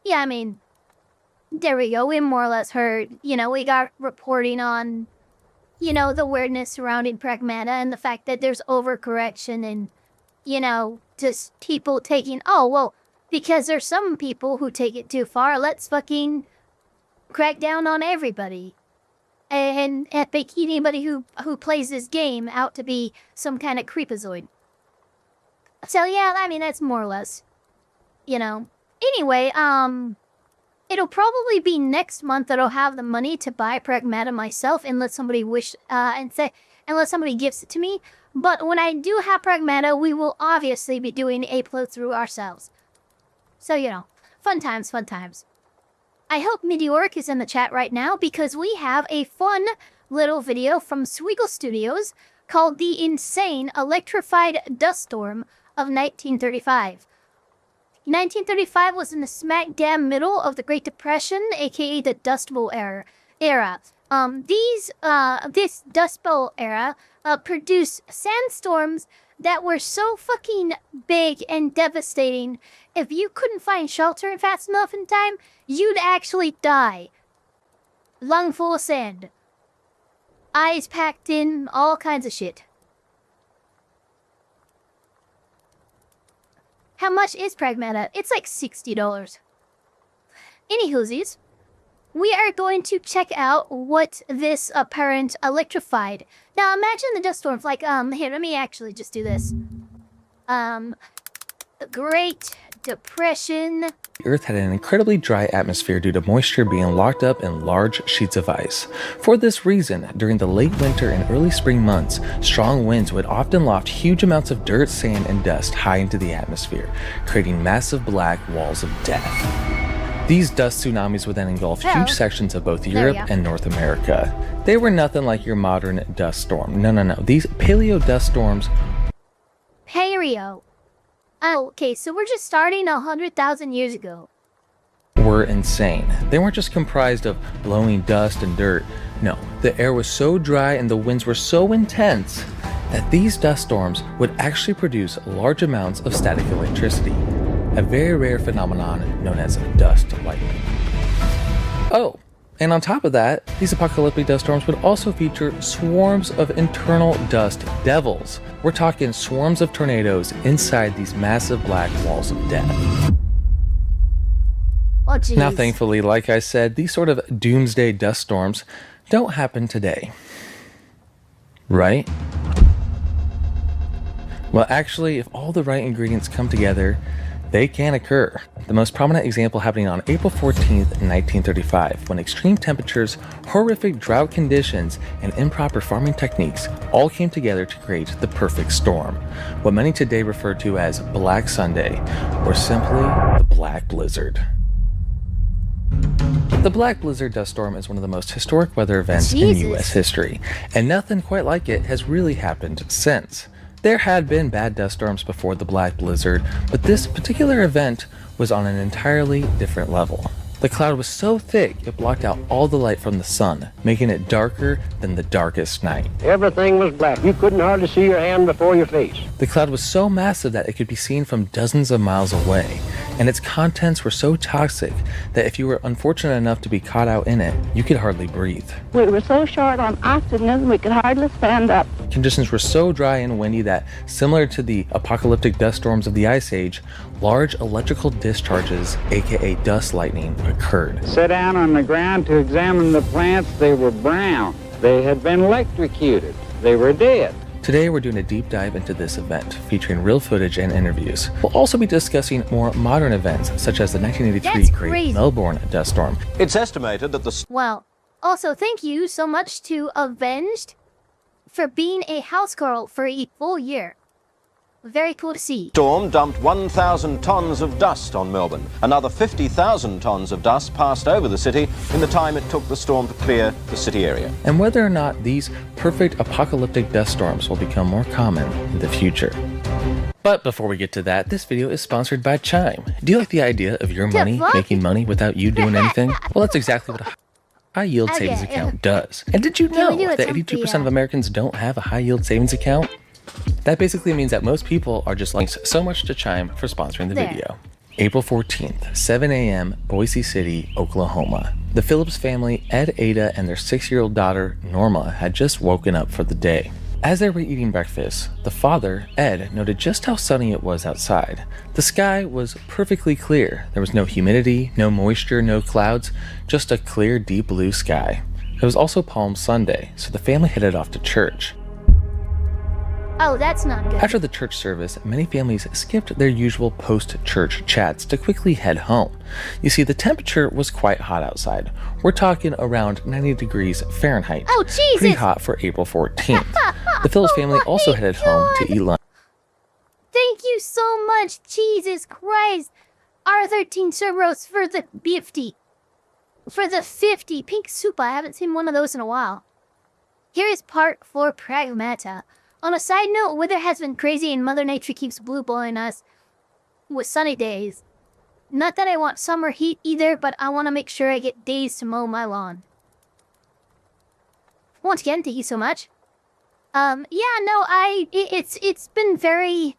Yeah, I mean, there we go. We more or less heard, you know, we got reporting on, you know, the weirdness surrounding Pragmata and the fact that there's overcorrection and, you know, just people taking, oh, well, because there's some people who take it too far, let's fucking crack down on everybody. And make anybody who plays this game out to be some kind of creepazoid. So yeah, I mean, that's more or less, you know. Anyway, it'll probably be next month that I'll have the money to buy Pragmata myself unless somebody unless somebody gives it to me. But when I do have Pragmata, we will obviously be doing a playthrough ourselves. So, you know, fun times, fun times. I hope Meteoric is in the chat right now because we have a fun little video from Swiggle Studios called The Insane Electrified Dust Storm of 1935. 1935 was in the smack dab middle of the Great Depression, aka the Dust Bowl era. this Dust Bowl era produced sandstorms that were so fucking big and devastating. If you couldn't find shelter fast enough in time, you'd actually die. Lung full of sand. Eyes packed in, all kinds of shit. How much is Pragmata? It's like $60. Anywhoosies, we are going to check out what this apparent Electrified. Now imagine the dust storms like, here, let me actually just do this. Great Depression. The Earth had an incredibly dry atmosphere due to moisture being locked up in large sheets of ice. For this reason, during the late winter and early spring months, strong winds would often loft huge amounts of dirt, sand, and dust high into the atmosphere, creating massive black walls of death. These dust tsunamis would then engulf huge sections of both Europe and North America. They were nothing like your modern dust storm. No. These paleo dust storms... Paleo. Oh, okay, so we're just starting 100,000 years ago. ...were insane. They weren't just comprised of blowing dust and dirt. No, the air was so dry and the winds were so intense that these dust storms would actually produce large amounts of static electricity. A very rare phenomenon known as dust lightning. Oh, and on top of that, these apocalyptic dust storms would also feature swarms of internal dust devils. We're talking swarms of tornadoes inside these massive black walls of death. Oh, geez. Now, thankfully, like I said, these sort of doomsday dust storms don't happen today. Right? Well, actually, if all the right ingredients come together, they can occur. The most prominent example happening on April 14th, 1935, when extreme temperatures, horrific drought conditions, and improper farming techniques all came together to create the perfect storm, what many today refer to as Black Sunday, or simply the Black Blizzard. The Black Blizzard dust storm is one of the most historic weather events in U.S. history, and nothing quite like it has really happened since. There had been bad dust storms before the Black Blizzard, but this particular event was on an entirely different level. The cloud was so thick it blocked out all the light from the sun, making it darker than the darkest night. Everything was black. You couldn't hardly see your hand before your face. The cloud was so massive that it could be seen from dozens of miles away, and its contents were so toxic that if you were unfortunate enough to be caught out in it, you could hardly breathe. We were so short on oxygen we could hardly stand up. Conditions were so dry and windy that, similar to the apocalyptic dust storms of the Ice Age, large electrical discharges, aka dust lightning, occurred. Sit down on the ground to examine the plants. They were brown. They had been electrocuted. They were dead. Today we're doing a deep dive into this event, featuring real footage and interviews. We'll also be discussing more modern events, such as the 1983 Great Melbourne dust storm. It's estimated that the... Well, also thank you so much to Avenged for being a house girl for a full year. Very cool to see. Storm dumped 1,000 tons of dust on Melbourne. Another 50,000 tons of dust passed over the city in the time it took the storm to clear the city area. And whether or not these perfect apocalyptic dust storms will become more common in the future. But before we get to that, this video is sponsored by Chime. Do you like the idea of your money making money without you doing anything? Well, that's exactly what a high-yield savings account does. And did you know that 82% of Americans don't have a high-yield savings account? That basically means that most people are just like, so much to Chime for sponsoring the video. April 14th, 7 a.m., Boise City, Oklahoma. The Phillips family, Ed, Ada, and their 6-year-old daughter, Norma, had just woken up for the day. As they were eating breakfast, the father, Ed, noted just how sunny it was outside. The sky was perfectly clear. There was no humidity, no moisture, no clouds, just a clear, deep blue sky. It was also Palm Sunday, so the family headed off to church. Oh, that's not good. After the church service, many families skipped their usual post-church chats to quickly head home. You see, the temperature was quite hot outside. We're talking around 90 degrees Fahrenheit. Oh, Jesus! Pretty hot for April 14th. The Phillips family also headed home to eat lunch. Thank you so much, Jesus Christ. R13 Cerberus for the 50. For the 50 pink soup. I haven't seen one of those in a while. Here is part for Pragmata. On a side note, weather has been crazy and Mother Nature keeps blue balling us with sunny days. Not that I want summer heat either, but I want to make sure I get days to mow my lawn. once again, thank you so much. Yeah, no, it's been very,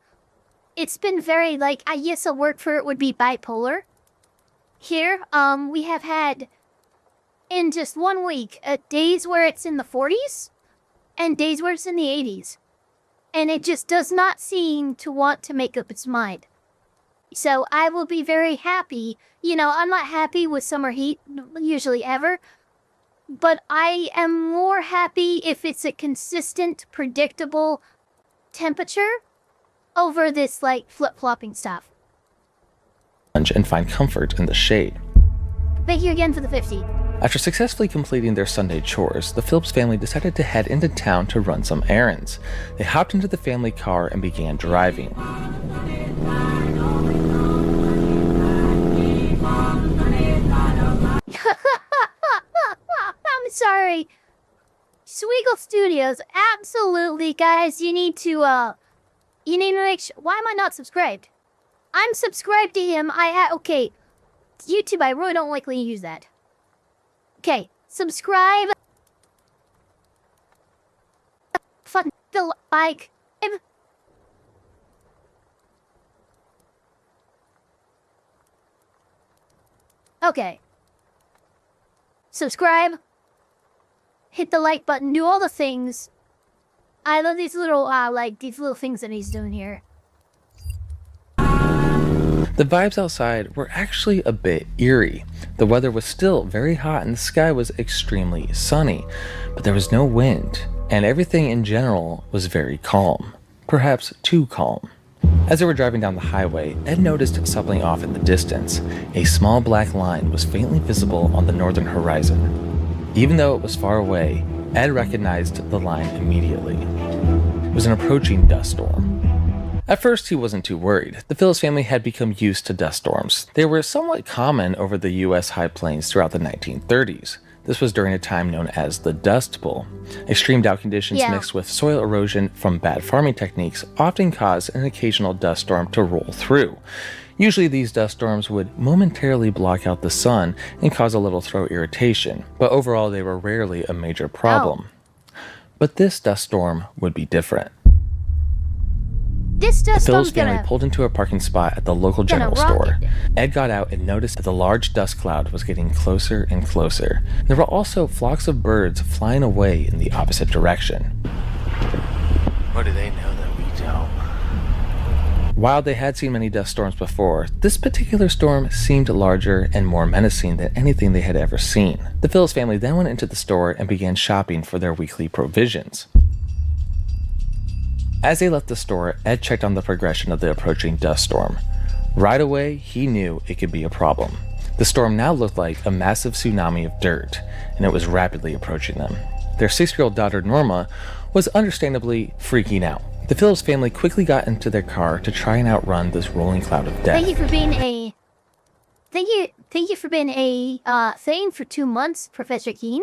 like, I guess a word for it would be bipolar. Here, we have had, in just 1 week, days where it's in the 40s, and days where it's in the 80s. And it just does not seem to want to make up its mind. So I will be very happy. You know, I'm not happy with summer heat, usually ever. But I am more happy if it's a consistent, predictable temperature over this, like, flip-flopping stuff. And find comfort in the shade. Thank you again for the 50. After successfully completing their Sunday chores, the Phillips family decided to head into town to run some errands. They hopped into the family car and began driving. I'm sorry. Sweegle Studios, absolutely, guys. You need to make sure. Why am I not subscribed? I'm subscribed to him. Okay. YouTube, I really don't likely use that. Okay, subscribe. Fuck the like. Okay. Subscribe. Hit the like button. Do all the things. I love these little, these little things that he's doing here. The vibes outside were actually a bit eerie. The weather was still very hot and the sky was extremely sunny, but there was no wind, and everything in general was very calm. Perhaps too calm. As they were driving down the highway, Ed noticed something off in the distance. A small black line was faintly visible on the northern horizon. Even though it was far away, Ed recognized the line immediately. It was an approaching dust storm. At first, he wasn't too worried. The Phillips family had become used to dust storms. They were somewhat common over the U.S. high plains throughout the 1930s. This was during a time known as the Dust Bowl. Extreme drought conditions mixed with soil erosion from bad farming techniques often caused an occasional dust storm to roll through. Usually these dust storms would momentarily block out the sun and cause a little throat irritation, but overall they were rarely a major problem. But this dust storm would be different. The Phillips family pulled into a parking spot at the local general store. Ed got out and noticed that the large dust cloud was getting closer and closer. There were also flocks of birds flying away in the opposite direction. What do they know that we don't? While they had seen many dust storms before, this particular storm seemed larger and more menacing than anything they had ever seen. The Phillips family then went into the store and began shopping for their weekly provisions. As they left the store, Ed checked on the progression of the approaching dust storm. Right away, he knew it could be a problem. The storm now looked like a massive tsunami of dirt, and it was rapidly approaching them. Their 6-year-old daughter, Norma, was understandably freaking out. The Phillips family quickly got into their car to try and outrun this rolling cloud of death. Thank you for being a... Thank you for being a, thing for 2 months, Professor Keen.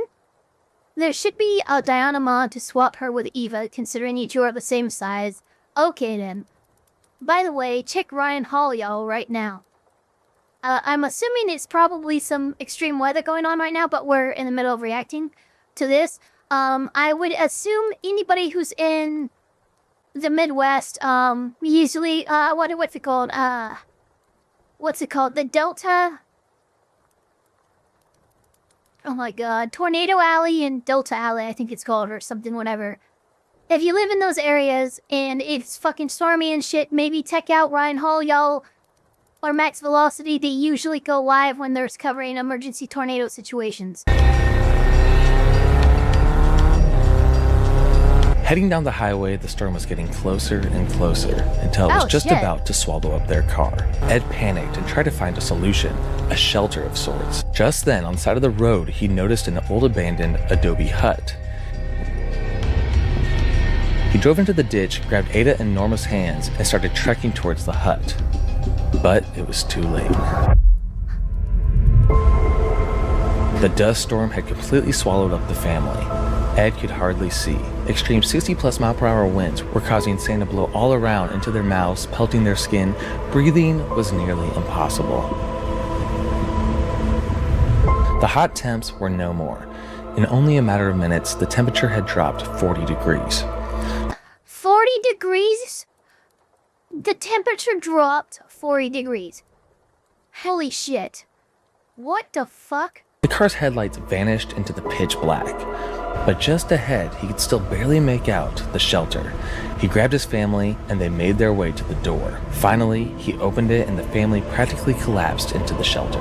There should be a Diana mod to swap her with Eva, considering you two are the same size. Okay then. By the way, check Ryan Hall, y'all, right now. I'm assuming it's probably some extreme weather going on right now, but we're in the middle of reacting to this. I would assume anybody who's in the Midwest, usually, what's it called? What's it called? The Delta... Oh my god, Tornado Alley and Delta Alley, I think it's called, or something, whatever. If you live in those areas and it's fucking stormy and shit, maybe check out Ryan Hall, y'all, or Max Velocity. They usually go live when there's covering emergency tornado situations. Heading down the highway, the storm was getting closer and closer until it was just about to swallow up their car. Ed panicked and tried to find a solution, a shelter of sorts. Just then, on the side of the road, he noticed an old abandoned adobe hut. He drove into the ditch, grabbed Ada and Norma's hands, and started trekking towards the hut. But it was too late. The dust storm had completely swallowed up the family. Ed could hardly see. Extreme 60+ mile-per-hour winds were causing sand to blow all around into their mouths, pelting their skin. Breathing was nearly impossible. The hot temps were no more. In only a matter of minutes, the temperature had dropped 40 degrees. 40 degrees? The temperature dropped 40 degrees. Holy shit. What the fuck? The car's headlights vanished into the pitch black, but just ahead, he could still barely make out the shelter. He grabbed his family and they made their way to the door. Finally, he opened it and the family practically collapsed into the shelter.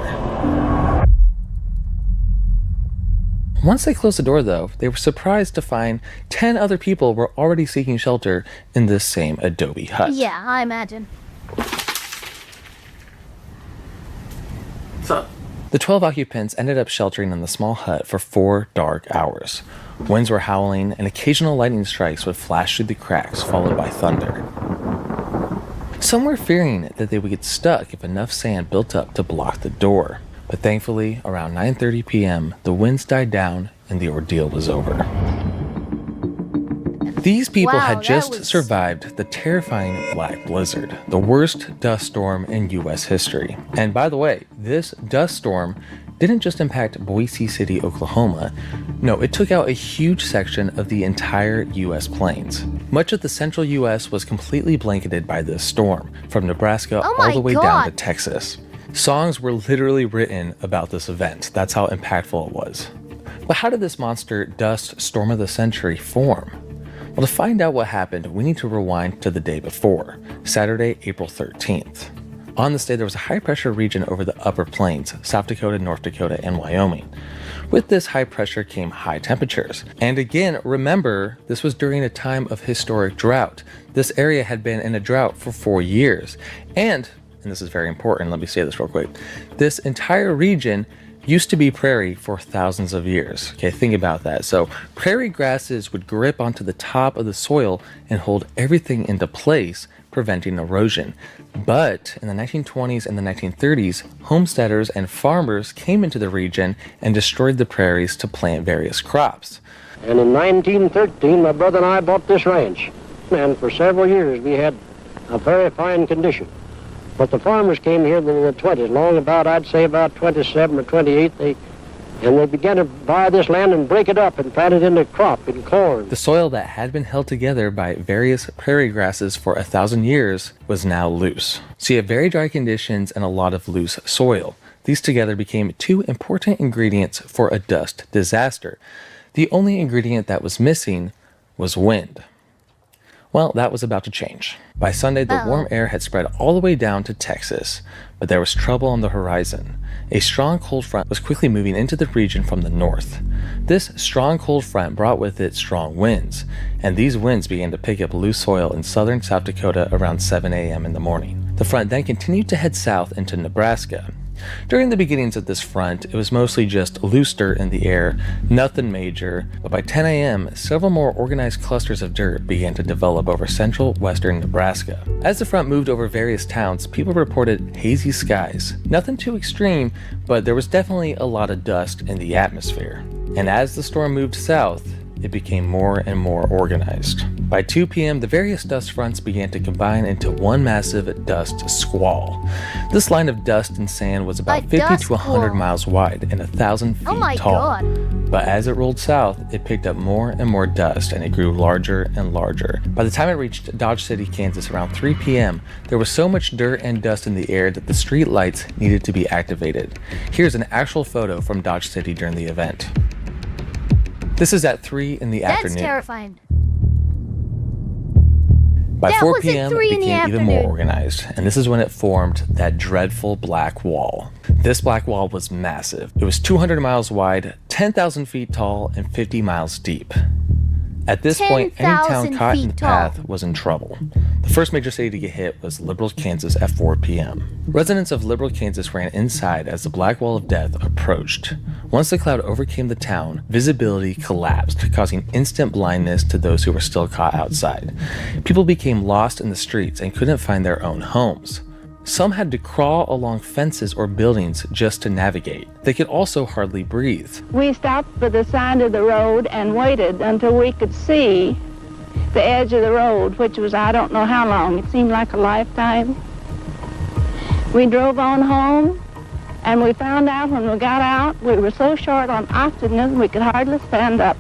Once they closed the door though, they were surprised to find 10 other people were already seeking shelter in this same adobe hut. Yeah, I imagine. So, the 12 occupants ended up sheltering in the small hut for 4 dark hours. Winds were howling and occasional lightning strikes would flash through the cracks, followed by thunder. Some were fearing that they would get stuck if enough sand built up to block the door. But thankfully, around 9:30 p.m., the winds died down and the ordeal was over. These people had just survived the terrifying Black Blizzard, the worst dust storm in U.S. history. And by the way, this dust storm didn't just impact Boise City, Oklahoma. No, it took out a huge section of the entire U.S. plains. Much of the central U.S. was completely blanketed by this storm, from Nebraska all the way down to Texas. Songs were literally written about this event. That's how impactful it was. But how did this monster dust storm of the century form? Well, to find out what happened, we need to rewind to the day before, Saturday, April 13th. On this day, there was a high-pressure region over the upper plains, South Dakota, North Dakota, and Wyoming. With this high pressure came high temperatures. And again, remember, this was during a time of historic drought. This area had been in a drought for 4 years. And this is very important, let me say this real quick, this entire region used to be prairie for thousands of years. Okay, think about that. So prairie grasses would grip onto the top of the soil and hold everything into place, preventing erosion. But in the 1920s and the 1930s, homesteaders and farmers came into the region and destroyed the prairies to plant various crops. And in 1913, my brother and I bought this ranch. And for several years, we had a very fine condition. But the farmers came here in the 20s, long about, I'd say about 27 or 28, and they began to buy this land and break it up and plant it into crop and corn. The soil that had been held together by various prairie grasses for 1,000 years was now loose. So you have very dry conditions and a lot of loose soil. These together became 2 important ingredients for a dust disaster. The only ingredient that was missing was wind. Well, that was about to change. By Sunday, the warm air had spread all the way down to Texas, but there was trouble on the horizon. A strong cold front was quickly moving into the region from the north. This strong cold front brought with it strong winds, and these winds began to pick up loose soil in southern South Dakota around 7 a.m. in the morning. The front then continued to head south into Nebraska. During the beginnings of this front, it was mostly just loose dirt in the air, nothing major, but by 10 a.m., several more organized clusters of dirt began to develop over central western Nebraska. As the front moved over various towns, people reported hazy skies. Nothing too extreme, but there was definitely a lot of dust in the atmosphere. And as the storm moved south, it became more and more organized. By 2 p.m., the various dust fronts began to combine into one massive dust squall. This line of dust and sand was about 50 to 100 miles wide and 1,000 feet tall. But as it rolled south, it picked up more and more dust and it grew larger and larger. By the time it reached Dodge City, Kansas around 3 p.m., there was so much dirt and dust in the air that the street lights needed to be activated. Here's an actual photo from Dodge City during the event. This is at 3 in the afternoon. That's terrifying. By 4 p.m., it became even more organized, and this is when it formed that dreadful black wall. This black wall was massive. It was 200 miles wide, 10,000 feet tall, and 50 miles deep. At this point, any town caught in the path was in trouble. The first major city to get hit was Liberal, Kansas at 4 p.m. Residents of Liberal, Kansas ran inside as the black wall of death approached. Once the cloud overcame the town, visibility collapsed, causing instant blindness to those who were still caught outside. People became lost in the streets and couldn't find their own homes. Some had to crawl along fences or buildings just to navigate. They could also hardly breathe. We stopped by the side of the road and waited until we could see the edge of the road, which was I don't know how long. It seemed like a lifetime. We drove on home, And we found out when we got out, we were so short on oxygen we could hardly stand up.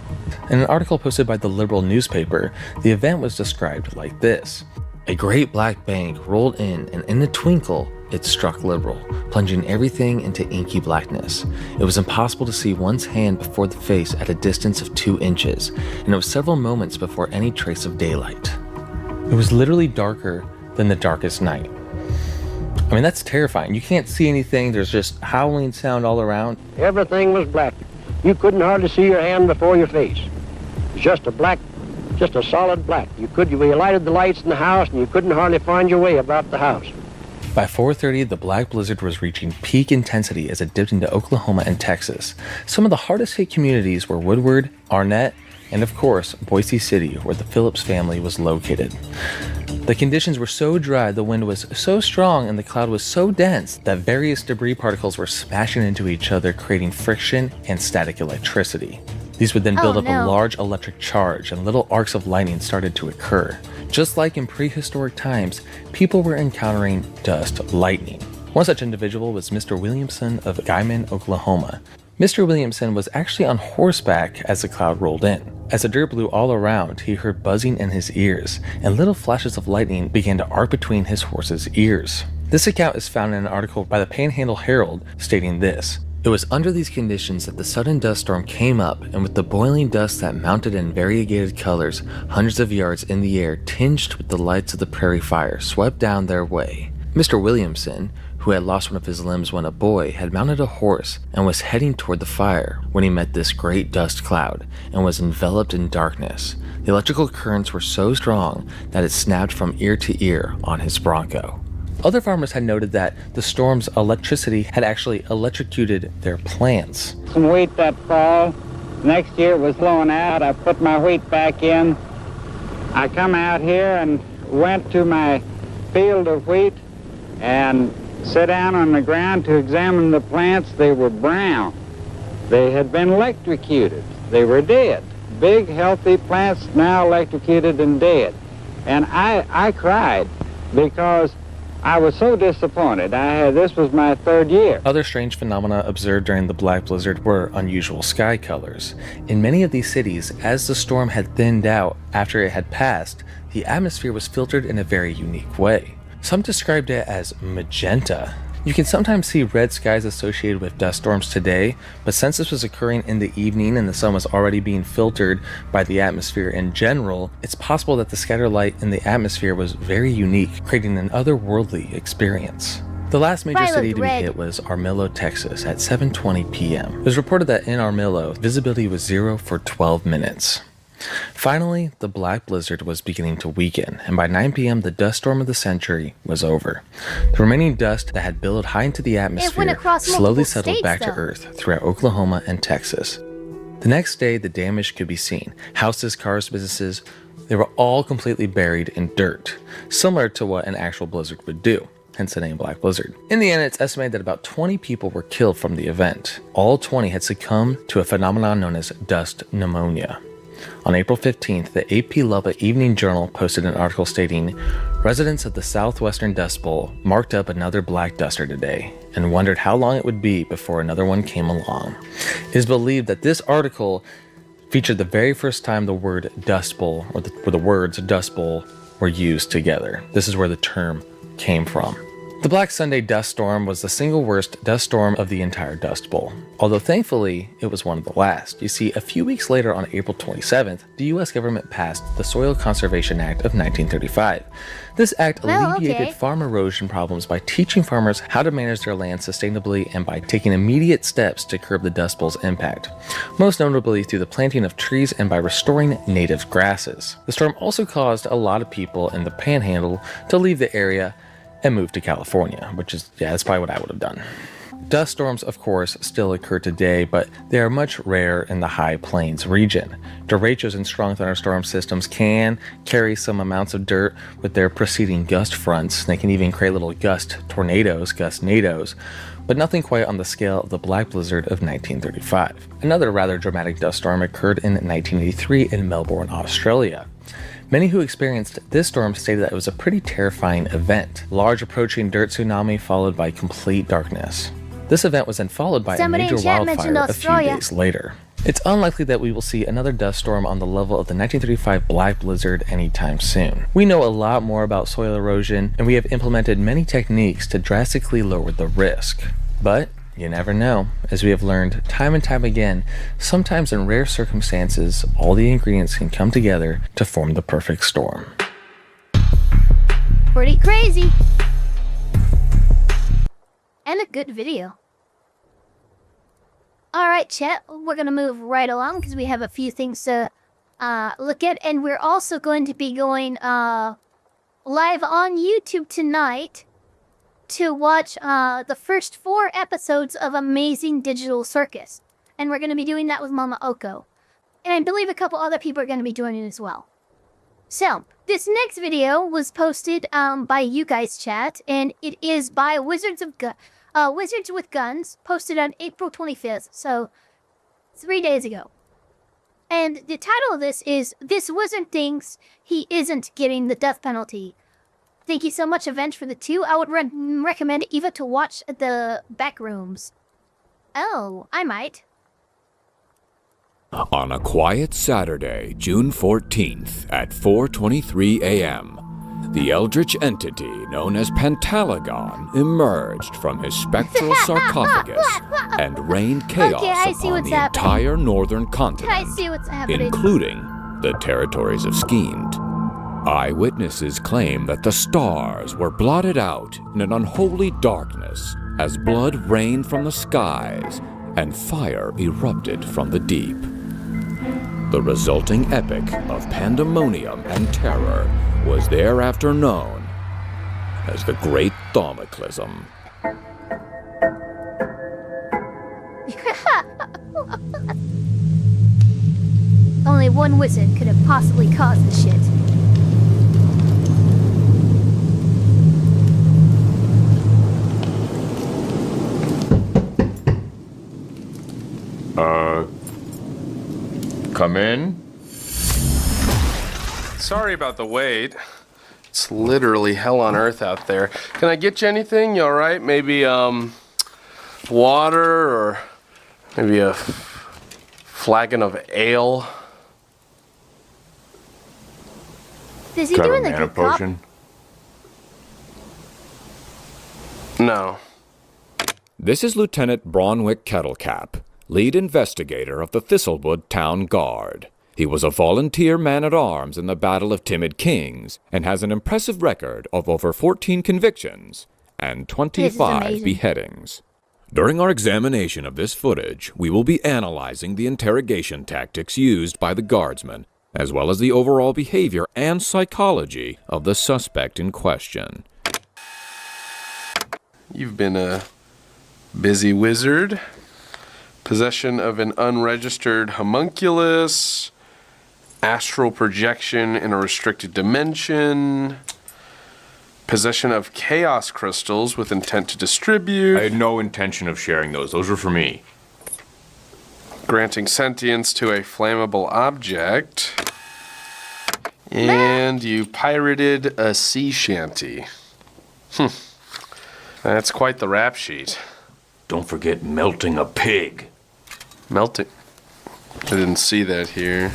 In an article posted by the Liberal newspaper, the event was described like this. A great black bank rolled and in a twinkle, it struck Liberal, plunging everything into inky blackness. It was impossible to see one's hand before the face at a distance of 2 inches, and it was several moments before any trace of daylight. It was literally darker than the darkest night. I mean, that's terrifying. You can't see anything. There's just howling sound all around. Everything was black. You couldn't hardly see your hand before your face. It was just a solid black. You lighted the lights in the house and you couldn't hardly find your way about the house. By 4:30, the black blizzard was reaching peak intensity as it dipped into Oklahoma and Texas. Some of the hardest hit communities were Woodward, Arnett, and of course, Boise City, where the Phillips family was located. The conditions were so dry, the wind was so strong, and the cloud was so dense that various debris particles were smashing into each other, creating friction and static electricity. These would then build up a large electric charge, and little arcs of lightning started to occur. Just like in prehistoric times, people were encountering dust lightning. One such individual was Mr. Williamson of Guyman, Oklahoma. Mr. Williamson was actually on horseback as the cloud rolled in. As the dirt blew all around, he heard buzzing in his ears, and little flashes of lightning began to arc between his horse's ears. This account is found in an article by the Panhandle Herald stating this. It was under these conditions that the sudden dust storm came up, and with the boiling dust that mounted in variegated colors, hundreds of yards in the air, tinged with the lights of the prairie fire, swept down their way. Mr. Williamson, who had lost one of his limbs when a boy, had mounted a horse and was heading toward the fire when he met this great dust cloud and was enveloped in darkness. The electrical currents were so strong that it snapped from ear to ear on his bronco. Other farmers had noted that the storm's electricity had actually electrocuted their plants. Some wheat that fall. Next year it was blowing out. I put my wheat back in. I come out here and went to my field of wheat and sat down on the ground to examine the plants. They were brown. They had been electrocuted. They were dead. Big, healthy plants now electrocuted and dead. And I cried because I was so disappointed. This was my 3rd year. Other strange phenomena observed during the black blizzard were unusual sky colors. In many of these cities, as the storm had thinned out after it had passed, the atmosphere was filtered in a very unique way. Some described it as magenta. You can sometimes see red skies associated with dust storms today, but since this was occurring in the evening and the sun was already being filtered by the atmosphere in general, it's possible that the scattered light in the atmosphere was very unique, creating an otherworldly experience. The last major city to be hit was Armillo, Texas at 7:20 p.m. It was reported that in Armillo, visibility was 0 for 12 minutes. Finally, the black blizzard was beginning to weaken, and by 9 p.m. the dust storm of the century was over. The remaining dust that had billowed high into the atmosphere slowly settled back to Earth throughout Oklahoma and Texas. The next day, the damage could be seen. Houses, cars, businesses, they were all completely buried in dirt, similar to what an actual blizzard would do. Hence the name Black Blizzard. In the end, it's estimated that about 20 people were killed from the event. All 20 had succumbed to a phenomenon known as dust pneumonia. On April 15th, the AP Lubbock Evening Journal posted an article stating, residents of the southwestern Dust Bowl marked up another black duster today and wondered how long it would be before another one came along. It is believed that this article featured the very first time the word Dust Bowl, or the words Dust Bowl, were used together. This is where the term came from. The Black Sunday dust storm was the single worst dust storm of the entire Dust Bowl, although thankfully it was one of the last. You see, a few weeks later on April 27th, the US government passed the Soil Conservation Act of 1935. This act alleviated farm erosion problems by teaching farmers how to manage their land sustainably and by taking immediate steps to curb the Dust Bowl's impact, most notably through the planting of trees and by restoring native grasses. The storm also caused a lot of people in the Panhandle to leave the area and moved to California, which is, that's probably what I would have done. Dust storms, of course, still occur today, but they are much rarer in the High Plains region. Derechos and strong thunderstorm systems can carry some amounts of dirt with their preceding gust fronts. They can even create little gust tornadoes, gust nados, but nothing quite on the scale of the Black Blizzard of 1935. Another rather dramatic dust storm occurred in 1983 in Melbourne, Australia. Many who experienced this storm stated that it was a pretty terrifying event. Large approaching dirt tsunami followed by complete darkness. This event was then followed by Somebody a major in chat mentioned wildfire a few Australia. days later. It's unlikely that we will see another dust storm on the level of the 1935 Black Blizzard anytime soon. We know a lot more about soil erosion, and we have implemented many techniques to drastically lower the risk. But you never know. As we have learned time and time again, sometimes in rare circumstances, all the ingredients can come together to form the perfect storm. Pretty crazy. And a good video. Alright, chat, we're going to move right along because we have a few things to look at. And we're also going to be going live on YouTube tonight to watch the first 4 episodes of Amazing Digital Circus. And we're going to be doing that with Mama Oko. And I believe a couple other people are going to be joining as well. So, this next video was posted by you guys, chat, and it is by Wizards with Guns, posted on April 25th, so 3 days ago. And the title of this is, "This Wizard Thinks He Isn't Getting the Death Penalty." Thank you so much, Avenge, for the 2. I would recommend Eva to watch the back rooms. Oh, I might. On a quiet Saturday, June 14th at 4:23 a.m., the eldritch entity known as Pantalagon emerged from his spectral sarcophagus and rained chaos upon the entire northern continent, including the territories of Skiend. Eyewitnesses claim that the stars were blotted out in an unholy darkness as blood rained from the skies and fire erupted from the deep. The resulting epic of pandemonium and terror was thereafter known as the Great Thaumacism. Only one wizard could have possibly caused this shit. Come in. Sorry about the wait. It's literally hell on earth out there. Can I get you anything? You alright? Maybe, water or maybe a flagon of ale? Is he doing the good cop? No. This is Lieutenant Bronwick Kettlecap, lead investigator of the Thistlewood Town Guard. He was a volunteer man-at-arms in the Battle of Timid Kings and has an impressive record of over 14 convictions and 25 beheadings. During our examination of this footage, we will be analyzing the interrogation tactics used by the guardsmen, as well as the overall behavior and psychology of the suspect in question. You've been a busy wizard. Possession of an unregistered homunculus, astral projection in a restricted dimension, possession of chaos crystals with intent to distribute. I had no intention of sharing those. Those were for me. Granting sentience to a flammable object. And you pirated a sea shanty. That's quite the rap sheet. Don't forget melting a pig. Melting? I didn't see that here.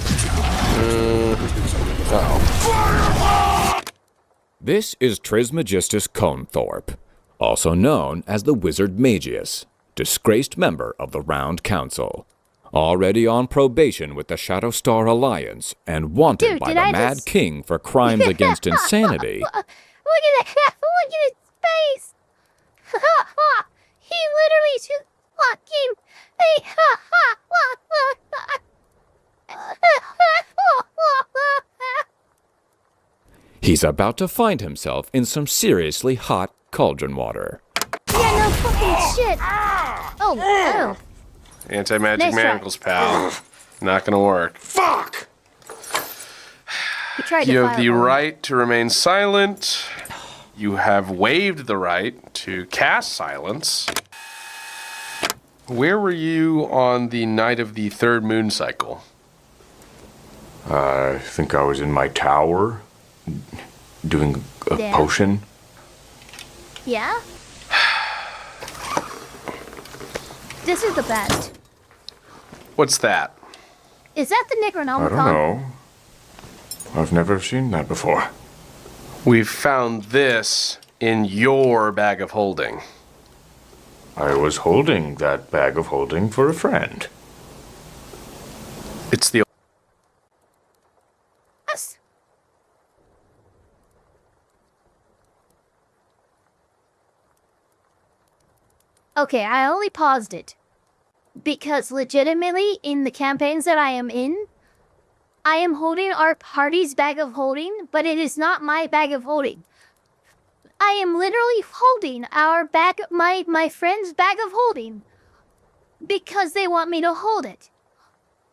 This is Trismegistus Conethorpe, also known as the Wizard Magius, disgraced member of the Round Council, already on probation with the Shadowstar Alliance and wanted by the Mad King for crimes against insanity. Look at that! Look at his face! He literally just fucking... He's about to find himself in some seriously hot cauldron water. Yeah, no fucking shit! Oh. Anti-magic manacles, pal. Not gonna work. Fuck! You have the right to remain silent. You have waived the right to cast silence. Where were you on the night of the 3rd moon cycle? I think I was in my tower doing a potion. Yeah? This is the best. What's that? Is that the Necronomicon? I don't know. I've never seen that before. We've found this in your bag of holding. I was holding that bag of holding for a friend. It's the... Yes. Okay, I only paused it because legitimately in the campaigns that I am in, I am holding our party's bag of holding, but it is not my bag of holding. I am literally holding our bag, my friend's bag of holding, because they want me to hold it.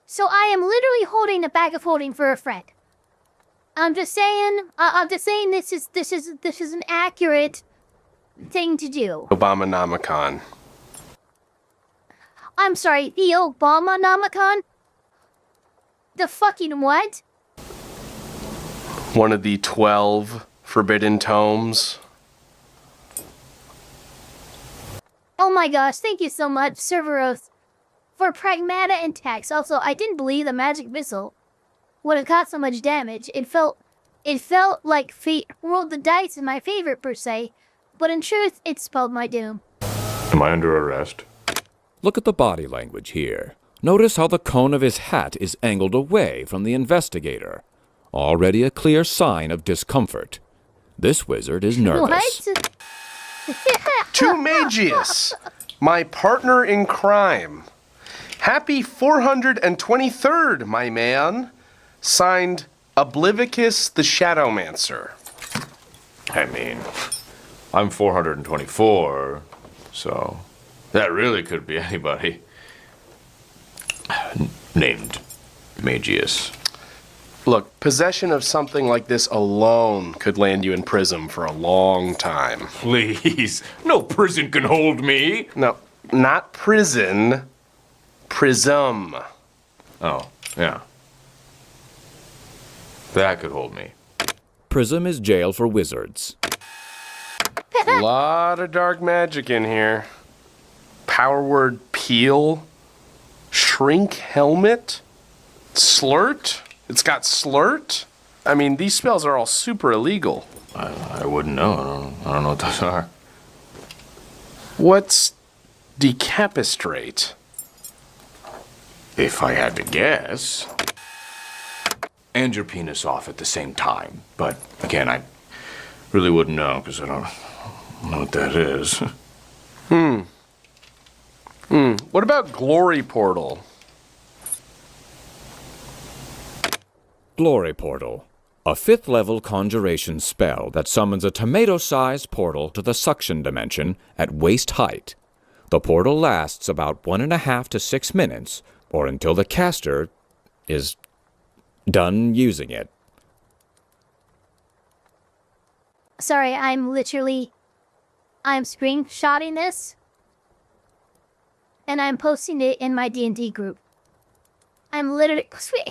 So I am literally holding a bag of holding for a friend. I'm just saying. This is an accurate thing to do. Obama-nomicon. I'm sorry, the Obama-nomicon? The fucking what? One of the 12 forbidden tomes. Oh my gosh, thank you so much, Cerberus, for Pragmata and Tax. Also, I didn't believe the magic missile would have caused so much damage. It felt like fate rolled the dice in my favor, per se, but in truth, it spelled my doom. Am I under arrest? Look at the body language here. Notice how the cone of his hat is angled away from the investigator. Already a clear sign of discomfort. This wizard is nervous. What? To Magius, my partner in crime. Happy 423rd, my man. Signed, Oblivicus the Shadowmancer. I mean, I'm 424, so that really could be anybody. Named Magius. Look, possession of something like this alone could land you in prison for a long time. Please, no prison can hold me. No, not prison. Prism. Oh, yeah. That could hold me. Prism is jail for wizards. A lot of dark magic in here. Power word peel. Shrink helmet. Slurt. It's got slurt. I mean, these spells are all super illegal. I wouldn't know. I don't know what those are. What's decapistrate? If I had to guess. And your penis off at the same time. But again, I really wouldn't know because I don't know what that is. What about Glory Portal? Glory Portal. A 5th level conjuration spell that summons a tomato-sized portal to the suction dimension at waist height. The portal lasts about 1.5 to 6 minutes, or until the caster is done using it. Sorry, I'm screenshotting this, and I'm posting it in my D&D group. I'm literally posting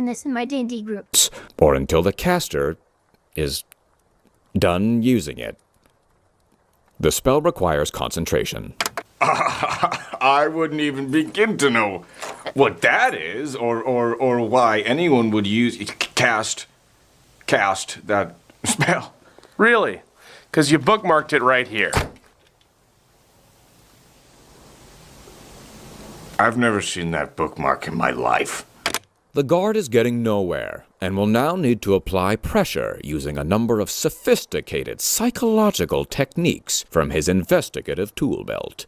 this in my D&D group. Or until the caster is done using it. The spell requires concentration. I wouldn't even begin to know what that is, or why anyone would cast that spell. Really? Because you bookmarked it right here. I've never seen that bookmark in my life. The guard is getting nowhere, and will now need to apply pressure using a number of sophisticated psychological techniques from his investigative tool belt.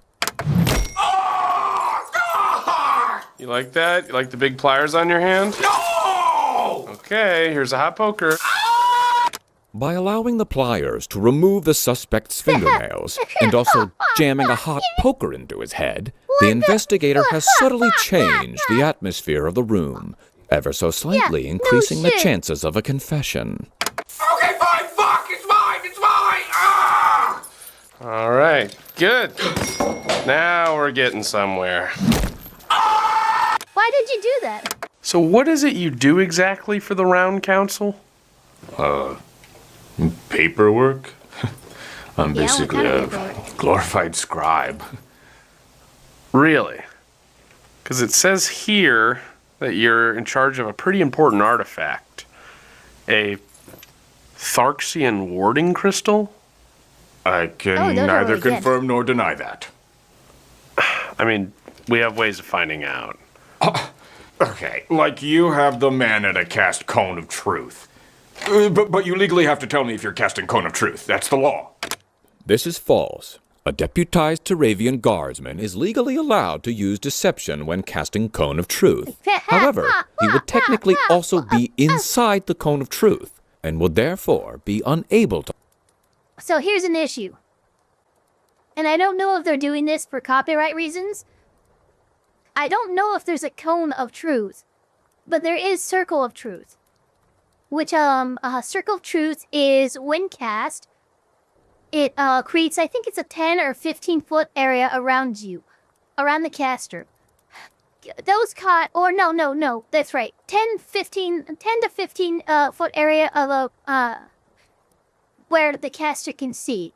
You like that? You like the big pliers on your hand? No! Okay, here's a hot poker. By allowing the pliers to remove the suspect's fingernails and also jamming a hot poker into his head, the investigator has subtly changed the atmosphere of the room, ever so slightly increasing the chances of a confession. Okay, fine, fuck, it's mine! Ah! All right, good. Now we're getting somewhere. Why did you do that? So what is it you do exactly for the Round Council? Paperwork. I'm basically a glorified scribe. Really? Because it says here that you're in charge of a pretty important artifact. A Tharxian warding crystal? I can neither confirm nor deny that. I mean, we have ways of finding out. Okay, like you have the mana to cast Cone of Truth. But you legally have to tell me if you're casting Cone of Truth. That's the law. This is false. A deputized Teravian guardsman is legally allowed to use deception when casting Cone of Truth. However, he would technically also be inside the Cone of Truth and would therefore be unable to... So here's an issue. And I don't know if they're doing this for copyright reasons. I don't know if there's a Cone of Truth, but there is Circle of Truth. Which, Circle of Truth is when cast, it, creates, I think it's a 10 or 15 foot area around you, around the caster. Those no, that's right. 10 to 15 foot area of, where the caster can see.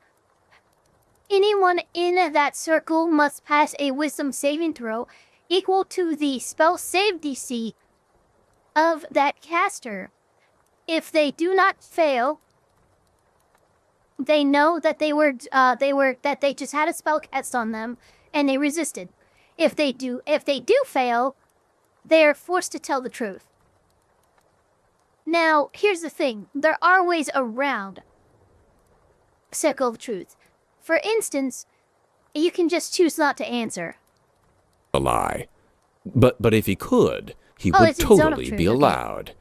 Anyone in that circle must pass a wisdom saving throw equal to the spell save DC of that caster. If they do not fail, they know that that they just had a spell cast on them and they resisted. If they do fail, they are forced to tell the truth. Now, here's the thing. There are ways around Circle of Truth. For instance, you can just choose not to answer. A lie. But if he could, he would totally be allowed,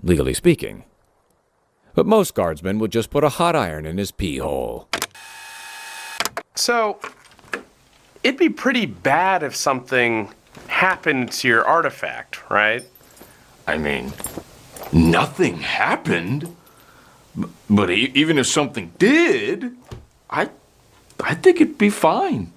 legally speaking. But most guardsmen would just put a hot iron in his pee hole. So, it'd be pretty bad if something happened to your artifact, right? I mean, nothing happened. But even if something did, I think it'd be fine.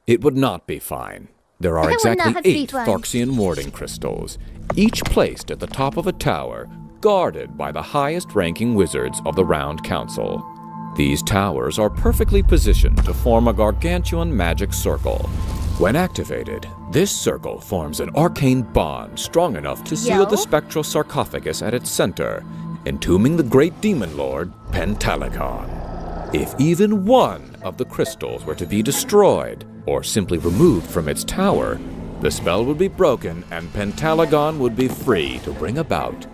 It would not be fine. There are exactly 8 Tharxian warding crystals, each placed at the top of a tower, guarded by the highest-ranking wizards of the Round Council. These towers are perfectly positioned to form a gargantuan magic circle. When activated, this circle forms an arcane bond strong enough to seal the spectral sarcophagus at its center, entombing the great demon lord, Pentalagon. If even one of the crystals were to be destroyed, or simply removed from its tower, the spell would be broken and Pentalagon would be free to bring about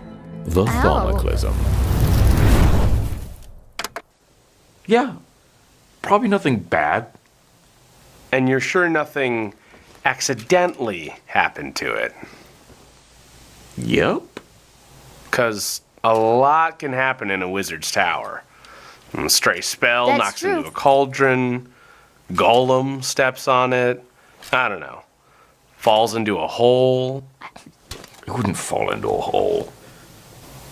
the Thaumacism. Yeah, probably nothing bad. And you're sure nothing accidentally happened to it? Yep. Because a lot can happen in a wizard's tower. A stray spell knocks into a cauldron, Golem steps on it, I don't know, falls into a hole. It wouldn't fall into a hole.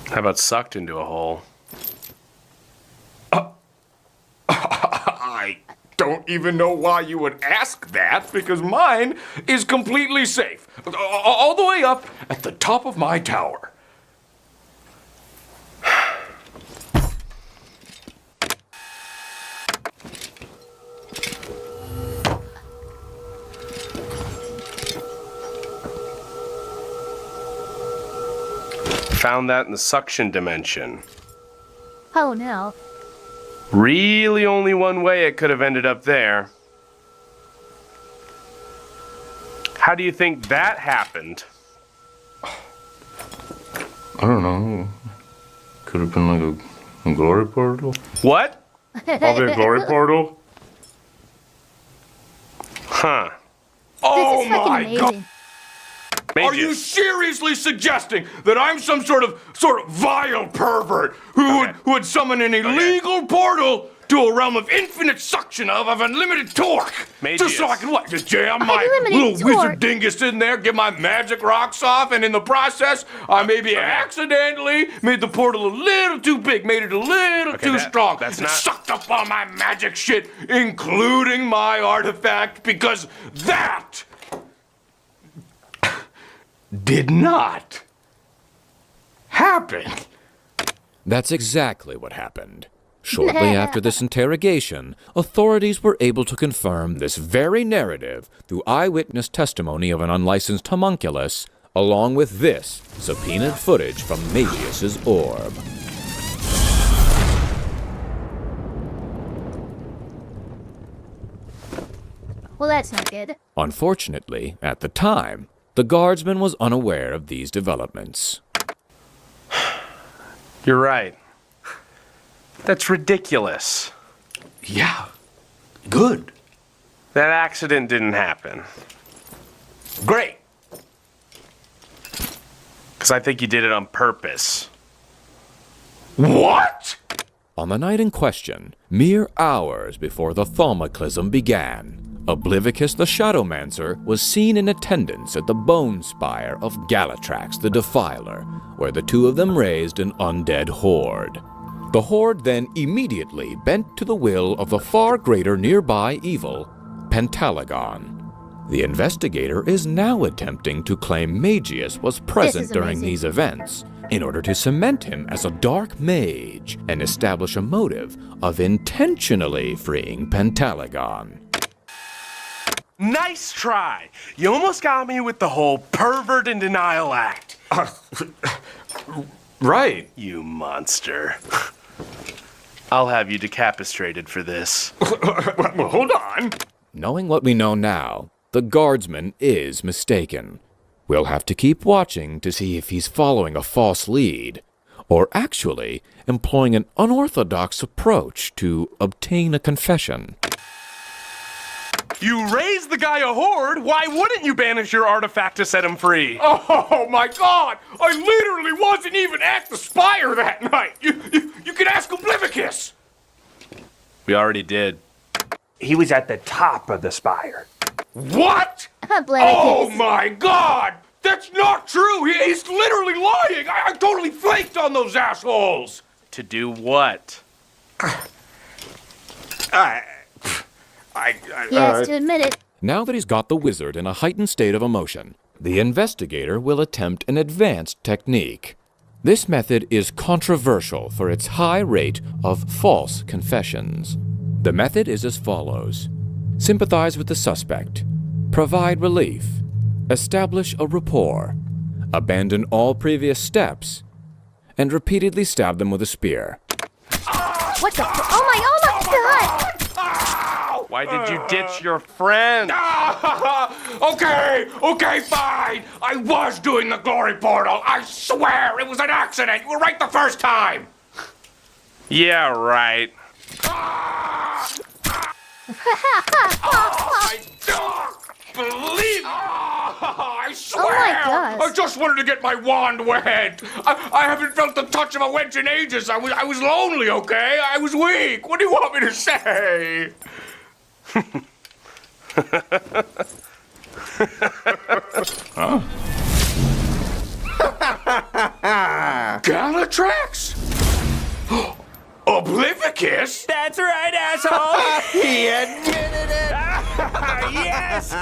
How about sucked into a hole? I don't even know why you would ask that, because mine is completely safe. All the way up at the top of my tower. Found that in the suction dimension. Oh no. Really only one way it could have ended up there. How do you think that happened? I don't know. Could have been like a glory portal. What? Probably a glory portal. Huh. Oh my god! Are you seriously suggesting that I'm some sort of vile pervert who would summon an illegal portal to a realm of infinite suction of unlimited torque? Just so I can what? Just jam my little wizard dingus in there, get my magic rocks off, and in the process, I maybe accidentally made the portal a little too big, made it a little too strong. That's not... Sucked up all my magic shit, including my artifact, because that did not happen. That's exactly what happened. Shortly after this interrogation, authorities were able to confirm this very narrative through eyewitness testimony of an unlicensed homunculus, along with this subpoenaed footage from Magius's orb. Well, that's not good. Unfortunately, at the time, the guardsman was unaware of these developments. You're right. That's ridiculous. Yeah. Good. That accident didn't happen. Great. Because I think you did it on purpose. What? On the night in question, mere hours before the thaumacism began, Oblivicus the Shadowmancer was seen in attendance at the bone spire of Galatrax the Defiler, where the two of them raised an undead horde. The horde then immediately bent to the will of the far greater nearby evil, Pentalagon. The investigator is now attempting to claim Magius was present during these events in order to cement him as a dark mage and establish a motive of intentionally freeing Pentalagon. Nice try! You almost got me with the whole pervert and denial act. Right. You monster. I'll have you decapitated for this. Well, hold on. Knowing what we know now, the guardsman is mistaken. We'll have to keep watching to see if he's following a false lead, or actually employing an unorthodox approach to obtain a confession. You raised the guy a horde, why wouldn't you banish your artifact to set him free? Oh my God! I literally wasn't even at the spire that night! You can ask Oblivicus! We already did. He was at the top of the spire. What? Oblivicus. Oh my God! That's not true! He's literally lying! I totally flaked on those assholes! To do what? He has to admit it. Now that he's got the wizard in a heightened state of emotion, the investigator will attempt an advanced technique. This method is controversial for its high rate of false confessions. The method is as follows. Sympathize with the suspect. Provide relief. Establish a rapport. Abandon all previous steps. And repeatedly stab them with a spear. What the? Oh my God! Why did you ditch your friend? Okay, fine. I was doing the glory portal. I swear it was an accident. You were right the first time. Yeah, right. I don't believe it. I swear. Oh my gosh. I just wanted to get my wand wet. I haven't felt the touch of a wench in ages. I was lonely, okay? I was weak. What do you want me to say? Huh? Galatrax? Oblivicus? That's right, asshole! He admitted it! Yes,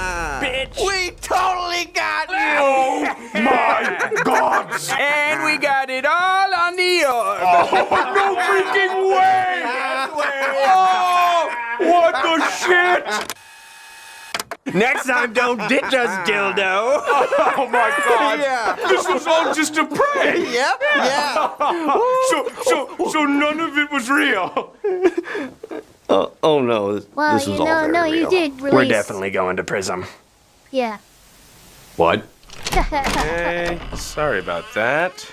bitch! We totally got you! Oh my God! And we got it all on the orb! Oh, no freaking way! Oh, what the shit? Next time, don't ditch us, dildo! Oh my God! Yeah. This was all just a prank! Yep, yeah. So none of it was real? Oh no, Well, this was all very no, real. you did release. We're definitely going to prison. Yeah. What? Hey, sorry about that.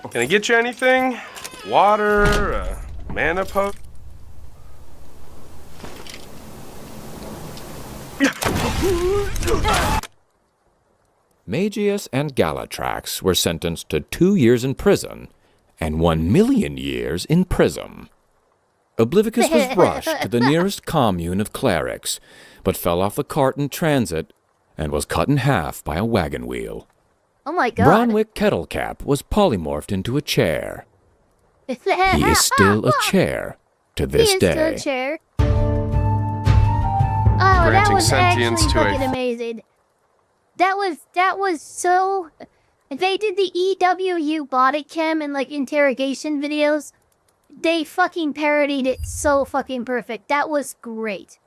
Can I get you anything? Water, mana potion? Magius and Galatrax were sentenced to 2 years in prison and 1 million years in prism. Oblivicus was rushed to the nearest commune of clerics, but fell off the cart in transit and was cut in half by a wagon wheel. Oh my God. Bronwick Kettlecap was polymorphed into a chair. He is still a chair to this He is day. still a chair. Oh, that Granting was actually sentience to fucking a- amazing. That was so. They did the EWU body cam and like interrogation videos. they fucking parodied it so fucking perfect. That was great.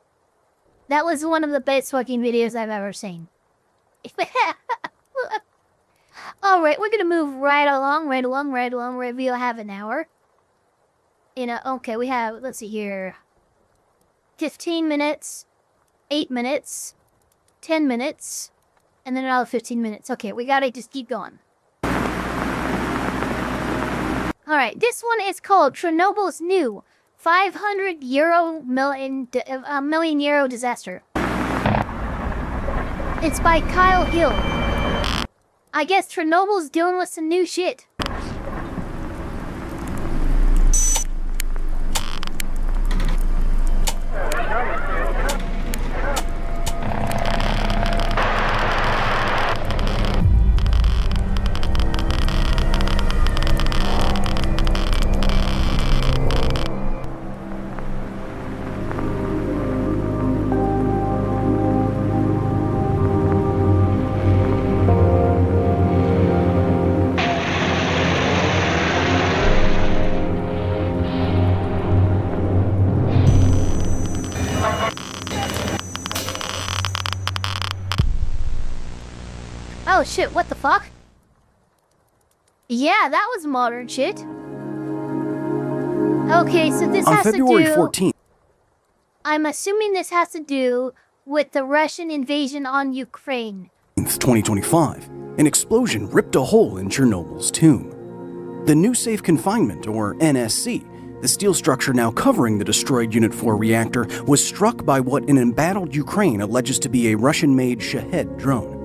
That was one of the best fucking videos I've ever seen. Alright, we're gonna move right along. We have an hour. Okay, we have, let's see here. 15 minutes, 8 minutes, 10 minutes, and then another 15 minutes. Okay, we gotta just keep going. Alright, this one is called Chernobyl's new 500 million euro disaster. It's by Kyle Hill. I guess Chernobyl's dealing with some new shit. Oh shit, what the fuck? Yeah, that was modern shit. Okay, so this has February to do... 14th. I'm assuming this has to do with the Russian invasion on Ukraine. 2025, an explosion ripped a hole in Chernobyl's tomb. The new safe confinement, or NSC, the steel structure now covering the destroyed Unit 4 reactor, was struck by what an embattled Ukraine alleges to be a Russian-made Shahed drone.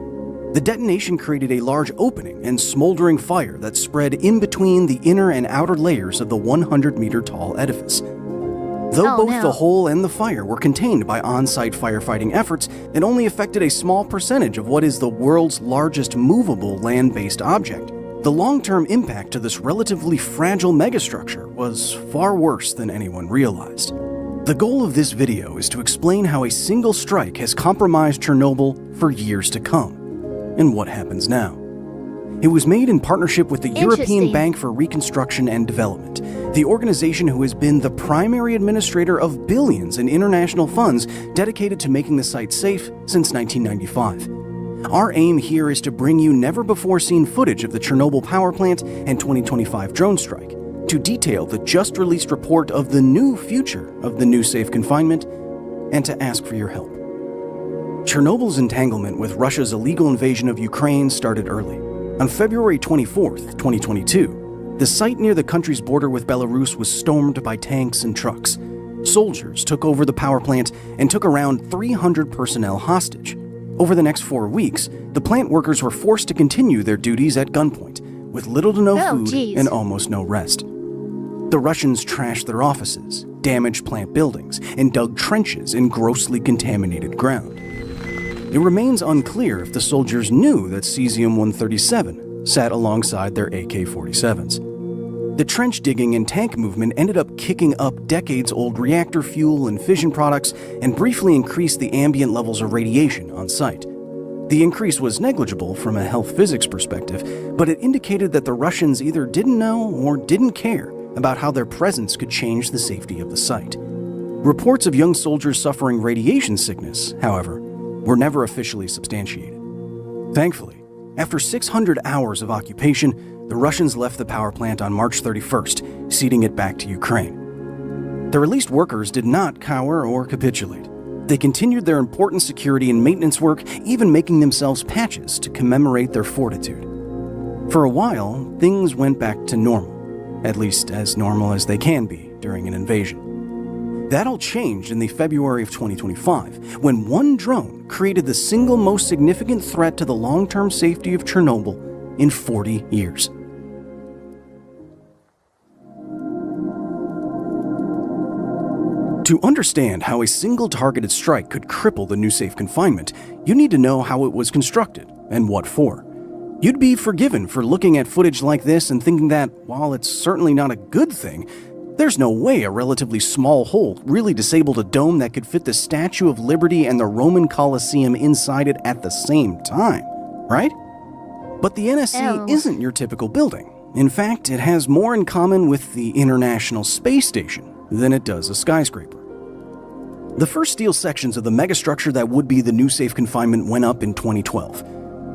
The detonation created a large opening and smoldering fire that spread in between the inner and outer layers of the 100-meter-tall edifice. Though both the hole and the fire were contained by on-site firefighting efforts, it only affected a small percentage of what is the world's largest movable land-based object. The long-term impact to this relatively fragile megastructure was far worse than anyone realized. The goal of this video is to explain how a single strike has compromised Chernobyl for years to come, and what happens now. It was made in partnership with the European Bank for Reconstruction and Development, the organization who has been the primary administrator of billions in international funds dedicated to making the site safe since 1995. Our aim here is to bring you never-before-seen footage of the Chernobyl power plant and 2025 drone strike, to detail the just-released report of the new future of the new safe confinement, and to ask for your help. Chernobyl's entanglement with Russia's illegal invasion of Ukraine started early. On February 24th, 2022, the site near the country's border with Belarus was stormed by tanks and trucks. Soldiers took over the power plant and took around 300 personnel hostage. Over the next 4 weeks, the plant workers were forced to continue their duties at gunpoint, with little to no food and almost no rest. The Russians trashed their offices, damaged plant buildings, and dug trenches in grossly contaminated ground. It remains unclear if the soldiers knew that cesium-137 sat alongside their AK-47s. The trench digging and tank movement ended up kicking up decades-old reactor fuel and fission products and briefly increased the ambient levels of radiation on site. The increase was negligible from a health physics perspective, but it indicated that the Russians either didn't know or didn't care about how their presence could change the safety of the site. Reports of young soldiers suffering radiation sickness, however, were never officially substantiated. Thankfully, after 600 hours of occupation, the Russians left the power plant on March 31st, ceding it back to Ukraine. The released workers did not cower or capitulate. They continued their important security and maintenance work, even making themselves patches to commemorate their fortitude. For a while, things went back to normal, at least as normal as they can be during an invasion. That all changed in the February of 2025, when one drone created the single most significant threat to the long-term safety of Chernobyl in 40 years. To understand how a single targeted strike could cripple the new safe confinement, you need to know how it was constructed and what for. You'd be forgiven for looking at footage like this and thinking that, while it's certainly not a good thing, there's no way a relatively small hole really disabled a dome that could fit the Statue of Liberty and the Roman Colosseum inside it at the same time, right? But the NSC isn't your typical building. In fact, it has more in common with the International Space Station than it does a skyscraper. The first steel sections of the megastructure that would be the new safe confinement went up in 2012.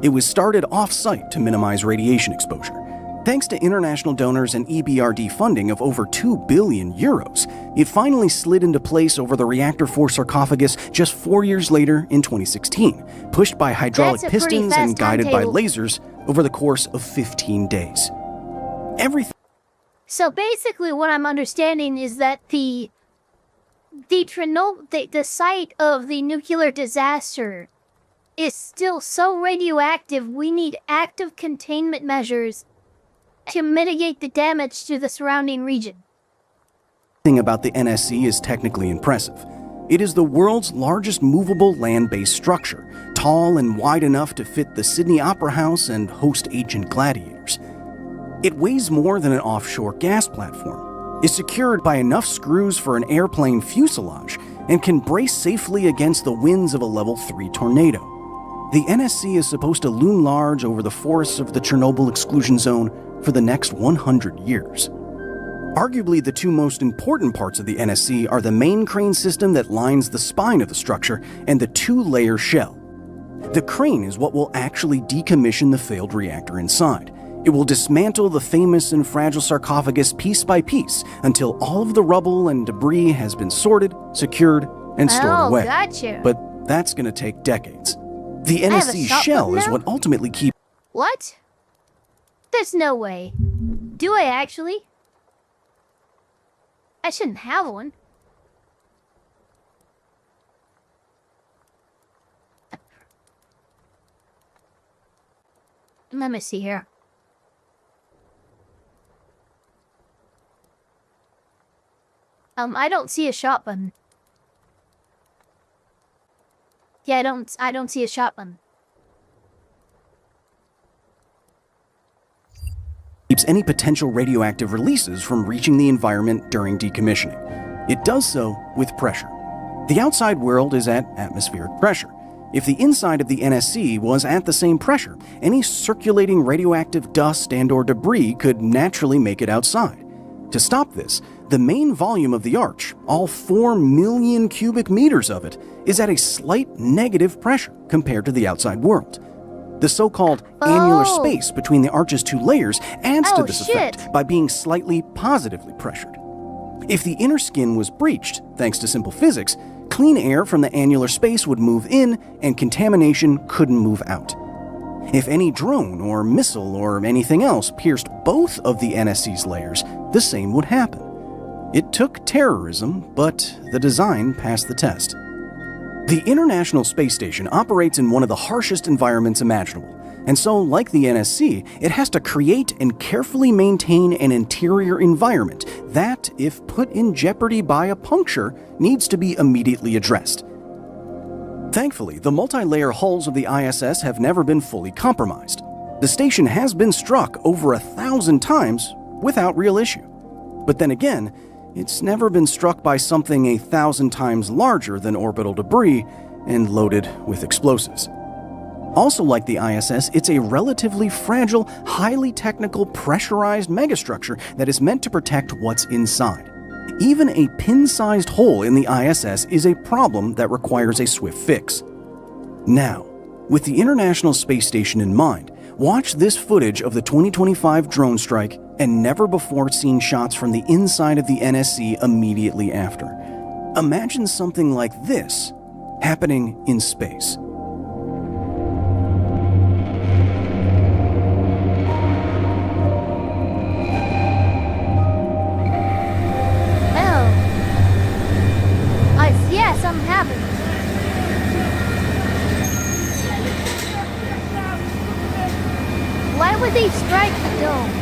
It was started off-site to minimize radiation exposure. Thanks to international donors and EBRD funding of over 2 billion euros, it finally slid into place over the Reactor 4 sarcophagus just 4 years later in 2016, pushed by hydraulic pistons and guided by lasers over the course of 15 days. Everything. So basically what I'm understanding is that the site of the nuclear disaster is still so radioactive, we need active containment measures to mitigate the damage to the surrounding region. Thing about the NSC is technically impressive. It is the world's largest movable land-based structure, tall and wide enough to fit the Sydney Opera House and host ancient gladiators. It weighs more than an offshore gas platform, is secured by enough screws for an airplane fuselage, and can brace safely against the winds of a level 3 tornado. The NSC is supposed to loom large over the forests of the Chernobyl exclusion zone for the next 100 years. Arguably, the two most important parts of the NSC are the main crane system that lines the spine of the structure and the two-layer shell. The crane is what will actually decommission the failed reactor inside. It will dismantle the famous and fragile sarcophagus piece by piece until all of the rubble and debris has been sorted, secured, and stored away. Gotcha. But that's going to take decades. The NSC shell is what ultimately keeps... What? There's no way. Do I actually? I shouldn't have one. Let me see here. I don't see a shop button. Yeah, I don't see a shop button. Keeps any potential radioactive releases from reaching the environment during decommissioning. It does so with pressure. The outside world is at atmospheric pressure. If the inside of the NSC was at the same pressure, any circulating radioactive dust and/or debris could naturally make it outside. To stop this, the main volume of the arch, all 4 million cubic meters of it, is at a slight negative pressure compared to the outside world. The so-called annular space between the arch's two layers adds to this effect by being slightly positively pressured. If the inner skin was breached, thanks to simple physics, clean air from the annular space would move in and contamination couldn't move out. If any drone or missile or anything else pierced both of the NSC's layers, the same would happen. It took terrorism, but the design passed the test. The International Space Station operates in one of the harshest environments imaginable, and so, like the NSC, it has to create and carefully maintain an interior environment that, if put in jeopardy by a puncture, needs to be immediately addressed. Thankfully, the multi-layer hulls of the ISS have never been fully compromised. The station has been struck over 1,000 times without real issue. But then again, it's never been struck by something 1,000 times larger than orbital debris and loaded with explosives. Also like the ISS, it's a relatively fragile, highly technical, pressurized megastructure that is meant to protect what's inside. Even a pin-sized hole in the ISS is a problem that requires a swift fix. Now, with the International Space Station in mind, watch this footage of the 2025 drone strike and never-before-seen shots from the inside of the NSC immediately after. Imagine something like this happening in space. Yes, I'm happy. Why would they strike the dome?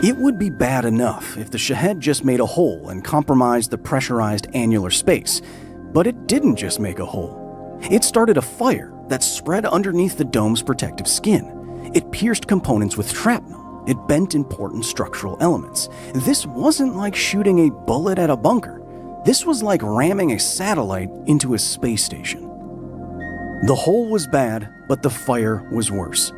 It would be bad enough if the Shahed just made a hole and compromised the pressurized annular space, but it didn't just make a hole. It started a fire that spread underneath the dome's protective skin. It pierced components with shrapnel. It bent important structural elements. This wasn't like shooting a bullet at a bunker. This was like ramming a satellite into a space station. The hole was bad, but the fire was worse.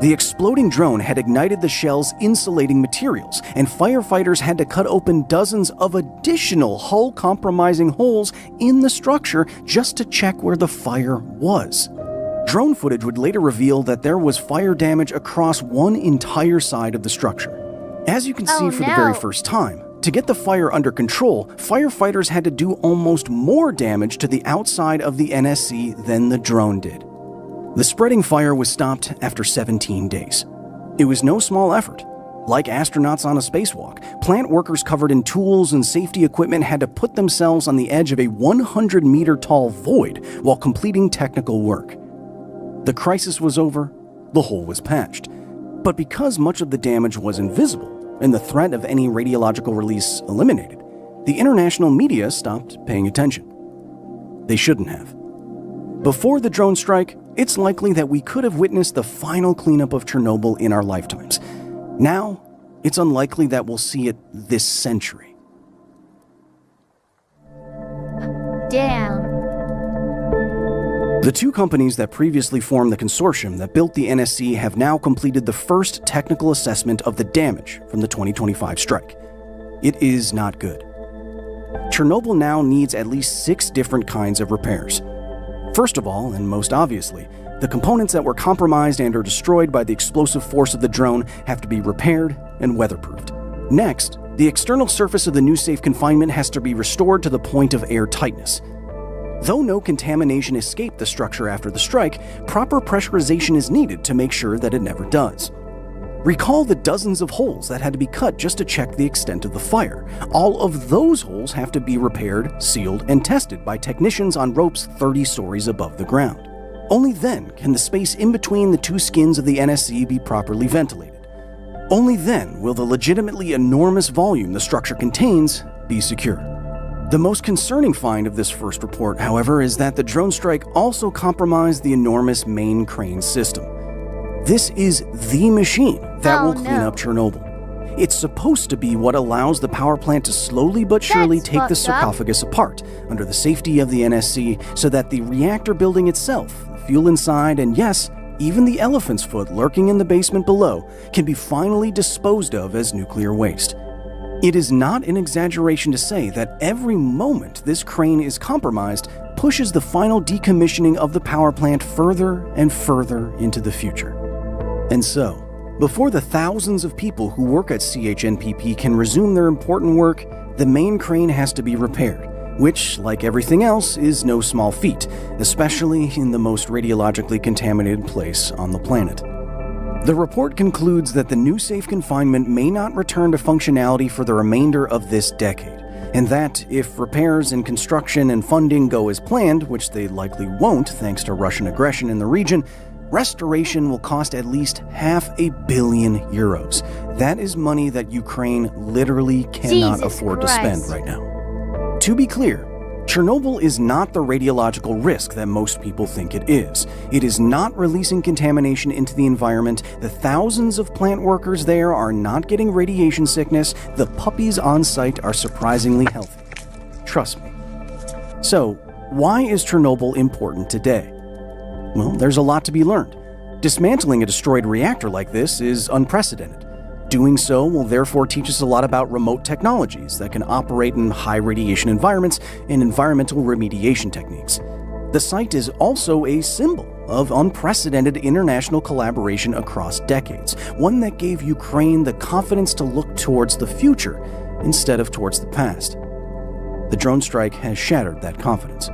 The exploding drone had ignited the shell's insulating materials, and firefighters had to cut open dozens of additional hull-compromising holes in the structure just to check where the fire was. Drone footage would later reveal that there was fire damage across one entire side of the structure. As you can see for the very first time, to get the fire under control, firefighters had to do almost more damage to the outside of the NSC than the drone did. The spreading fire was stopped after 17 days. It was no small effort. Like astronauts on a spacewalk, plant workers covered in tools and safety equipment had to put themselves on the edge of a 100-meter-tall void while completing technical work. The crisis was over, the hole was patched. But because much of the damage was invisible and the threat of any radiological release eliminated, the international media stopped paying attention. They shouldn't have. Before the drone strike, it's likely that we could have witnessed the final cleanup of Chernobyl in our lifetimes. Now, it's unlikely that we'll see it this century. Damn. The two companies that previously formed the consortium that built the NSC have now completed the first technical assessment of the damage from the 2025 strike. It is not good. Chernobyl now needs at least 6 different kinds of repairs. First of all, and most obviously, the components that were compromised and or destroyed by the explosive force of the drone have to be repaired and weatherproofed. Next, the external surface of the new safe confinement has to be restored to the point of air tightness. Though no contamination escaped the structure after the strike, proper pressurization is needed to make sure that it never does. Recall the dozens of holes that had to be cut just to check the extent of the fire. All of those holes have to be repaired, sealed, and tested by technicians on ropes 30 stories above the ground. Only then can the space in between the two skins of the NSC be properly ventilated. Only then will the legitimately enormous volume the structure contains be secure. The most concerning find of this first report, however, is that the drone strike also compromised the enormous main crane system. This is the machine that will clean up Chernobyl. It's supposed to be what allows the power plant to slowly but surely take the sarcophagus apart under the safety of the NSC so that the reactor building itself, the fuel inside, and yes, even the elephant's foot lurking in the basement below, can be finally disposed of as nuclear waste. It is not an exaggeration to say that every moment this crane is compromised pushes the final decommissioning of the power plant further and further into the future. And so, before the thousands of people who work at CHNPP can resume their important work, the main crane has to be repaired, which, like everything else, is no small feat, especially in the most radiologically contaminated place on the planet. The report concludes that the new safe confinement may not return to functionality for the remainder of this decade, and that if repairs and construction and funding go as planned, which they likely won't thanks to Russian aggression in the region, restoration will cost at least €500 million. That is money that Ukraine literally cannot afford to spend right now. To be clear, Chernobyl is not the radiological risk that most people think it is. It is not releasing contamination into the environment. The thousands of plant workers there are not getting radiation sickness. The puppies on site are surprisingly healthy. Trust me. So, why is Chernobyl important today? Well, there's a lot to be learned. Dismantling a destroyed reactor like this is unprecedented. Doing so will therefore teach us a lot about remote technologies that can operate in high radiation environments and environmental remediation techniques. The site is also a symbol of unprecedented international collaboration across decades, one that gave Ukraine the confidence to look towards the future instead of towards the past. The drone strike has shattered that confidence.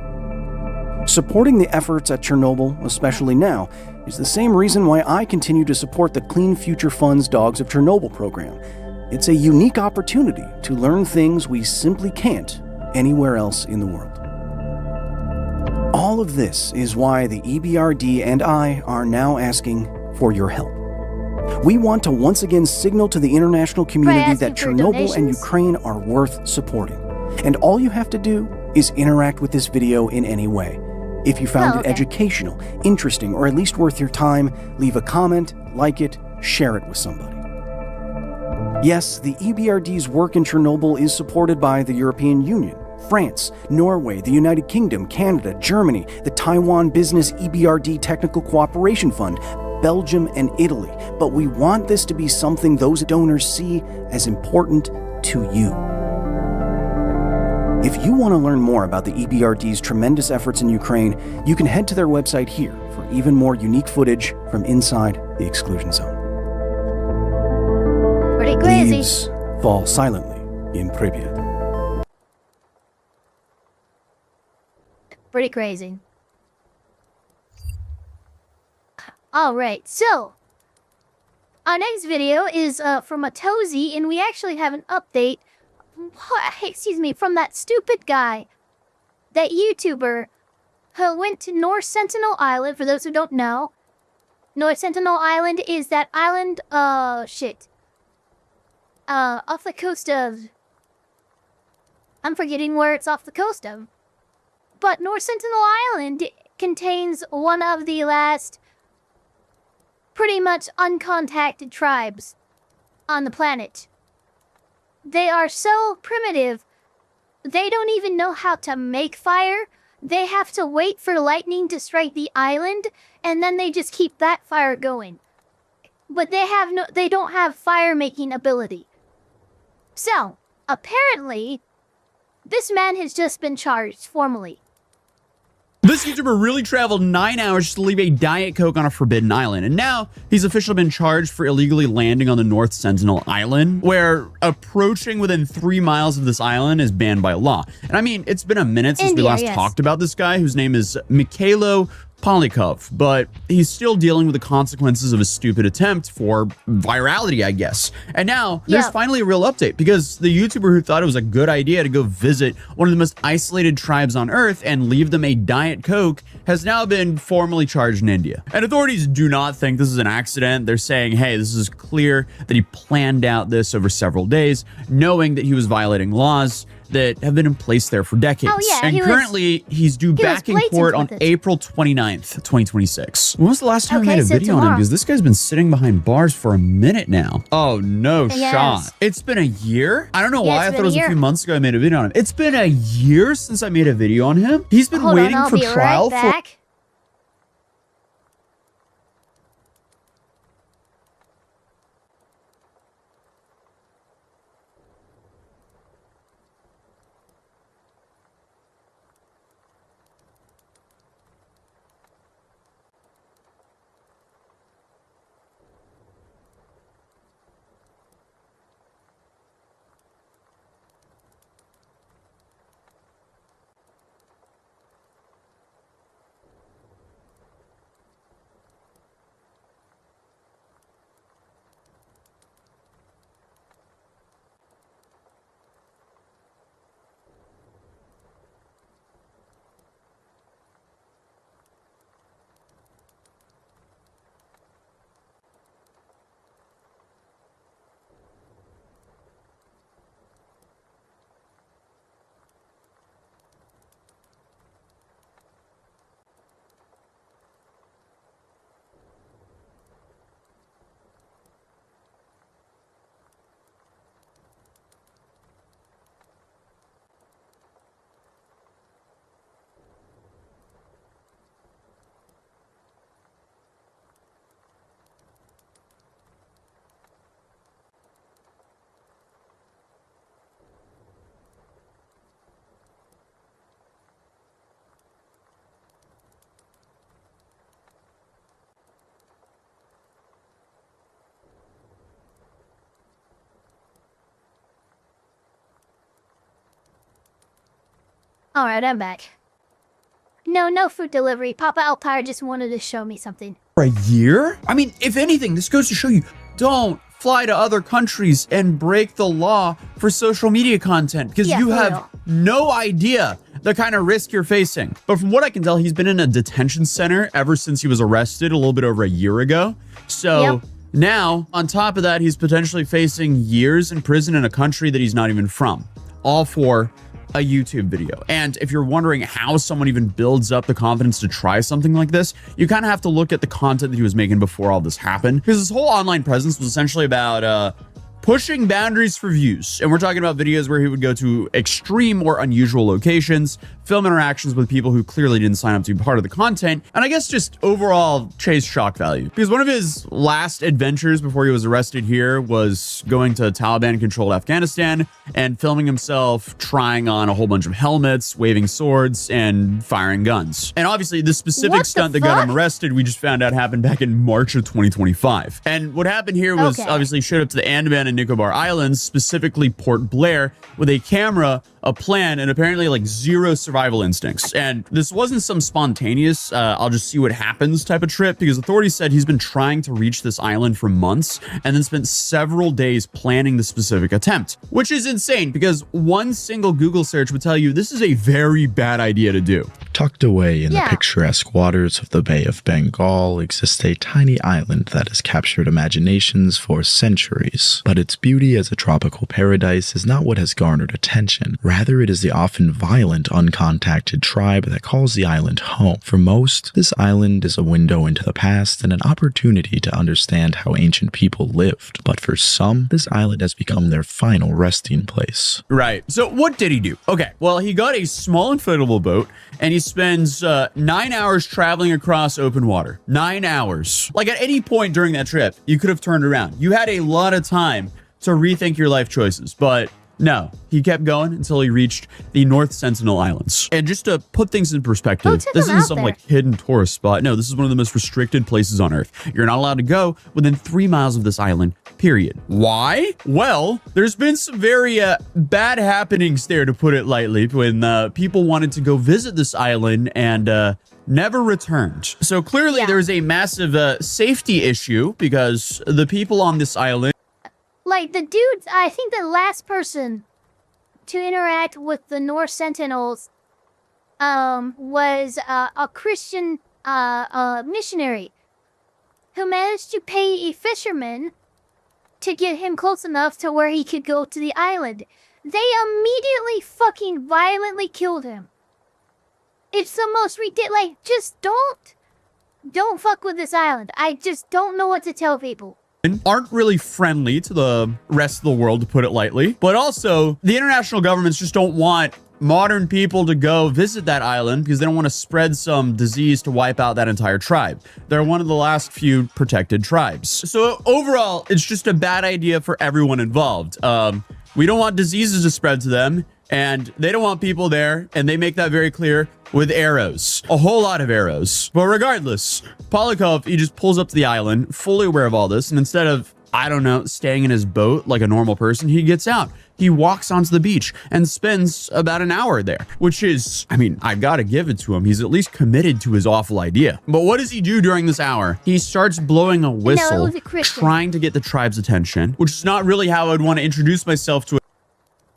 Supporting the efforts at Chernobyl, especially now, is the same reason why I continue to support the Clean Future Fund's Dogs of Chernobyl program. It's a unique opportunity to learn things we simply can't anywhere else in the world. All of this is why the EBRD and I are now asking for your help. We want to once again signal to the international community that Chernobyl and Ukraine are worth supporting. And all you have to do is interact with this video in any way. If you found it educational, interesting, or at least worth your time, leave a comment, like it, share it with somebody. Yes, the EBRD's work in Chernobyl is supported by the European Union, France, Norway, the United Kingdom, Canada, Germany, the Taiwan Business EBRD Technical Cooperation Fund, Belgium, and Italy. But we want this to be something those donors see as important to you. If you want to learn more about the EBRD's tremendous efforts in Ukraine, you can head to their website here for even more unique footage from inside the exclusion zone. Pretty crazy. Leaves fall silently in Pripyat. Pretty crazy. Alright, so our next video is from a Tozy, and we actually have an update, excuse me, from that stupid guy, that YouTuber who went to North Sentinel Island. For those who don't know, North Sentinel Island is that island, off the coast of, I'm forgetting where it's off the coast of, but North Sentinel Island contains one of the last pretty much uncontacted tribes on the planet. They are so primitive, they don't even know how to make fire. They have to wait for lightning to strike the island, and then they just keep that fire going. But they don't have fire-making ability. So, apparently, this man has just been charged formally. This YouTuber really traveled 9 hours to leave a Diet Coke on a forbidden island, and now he's officially been charged for illegally landing on the North Sentinel Island, where approaching within 3 miles of this island is banned by law. And I mean, it's been a minute since we last talked about this guy, whose name is Mikhailo Polikov, but he's still dealing with the consequences of a stupid attempt for virality, I guess. And now there's finally a real update, because the YouTuber who thought it was a good idea to go visit one of the most isolated tribes on Earth and leave them a Diet Coke has now been formally charged in India. And authorities do not think this is an accident. They're saying, hey, this is clear that he planned out this over several days, knowing that he was violating laws that have been in place there for decades. Oh, yeah, and currently, he's due back in court on April 29th, 2026. When was the last time I made a video on him? Because this guy's been sitting behind bars for a minute now. Oh, no shot. It's been a year? I don't know why. I thought it was a few months ago I made a video on him. It's been a year since I made a video on him. He's been waiting for trial for... Alright, I'm back. No food delivery. Papa Elfpire just wanted to show me something. For a year? I mean, if anything, this goes to show you, don't fly to other countries and break the law for social media content, because you have no idea the kind of risk you're facing. But from what I can tell, he's been in a detention center ever since he was arrested a little bit over a year ago. So now, on top of that, he's potentially facing years in prison in a country that he's not even from. All for a YouTube video. And if you're wondering how someone even builds up the confidence to try something like this, you kind of have to look at the content that he was making before all this happened. Because his whole online presence was essentially about pushing boundaries for views. And we're talking about videos where he would go to extreme or unusual locations, film interactions with people who clearly didn't sign up to be part of the content, and I guess just overall chase shock value. Because one of his last adventures before he was arrested here was going to Taliban-controlled Afghanistan and filming himself trying on a whole bunch of helmets, waving swords, and firing guns. And obviously, the specific stunt that got him arrested, we just found out happened back in March of 2025. And what happened here was obviously showed up to the Andaman and Nicobar Islands, specifically Port Blair, with a camera, a plan, and apparently like zero survival instincts. And this wasn't some spontaneous, I'll just see what happens type of trip, because authorities said he's been trying to reach this island for months and then spent several days planning the specific attempt, which is insane because one single Google search would tell you this is a very bad idea to do. Tucked away in the picturesque waters of the Bay of Bengal exists a tiny island that has captured imaginations for centuries. But its beauty as a tropical paradise is not what has garnered attention. Rather, it is the often violent, uncontacted tribe that calls the island home. For most, this island is a window into the past and an opportunity to understand how ancient people lived. But for some, this island has become their final resting place. Right. So what did he do? Okay, well, he got a small inflatable boat and he spends 9 hours traveling across open water. 9 hours. Like at any point during that trip, you could have turned around. You had a lot of time to rethink your life choices, but no, he kept going until he reached the North Sentinel Islands. And just to put things in perspective, this isn't some like hidden tourist spot. No, this is one of the most restricted places on Earth. You're not allowed to go within 3 miles of this island, period. Why? Well, there's been some very bad happenings there, to put it lightly, when people wanted to go visit this island and never returned. So clearly there's a massive safety issue because the people on this island, like the dudes, I think the last person to interact with the North Sentinels was a Christian missionary who managed to pay a fisherman to get him close enough to where he could go to the island. They immediately fucking violently killed him. It's the most ridiculous. Like, just don't fuck with this island. I just don't know what to tell people. Aren't really friendly to the rest of the world, to put it lightly. But also, the international governments just don't want modern people to go visit that island because they don't want to spread some disease to wipe out that entire tribe. They're one of the last few protected tribes. So overall, it's just a bad idea for everyone involved. We don't want diseases to spread to them, and they don't want people there, and they make that very clear with arrows. A whole lot of arrows. But regardless, Polyakov, he just pulls up to the island, fully aware of all this, and instead of, I don't know, staying in his boat like a normal person, he gets out. He walks onto the beach and spends about an hour there, which is, I mean, I gotta give it to him. He's at least committed to his awful idea. But what does he do during this hour? He starts blowing a whistle, trying to get the tribe's attention, which is not really how I'd want to introduce myself to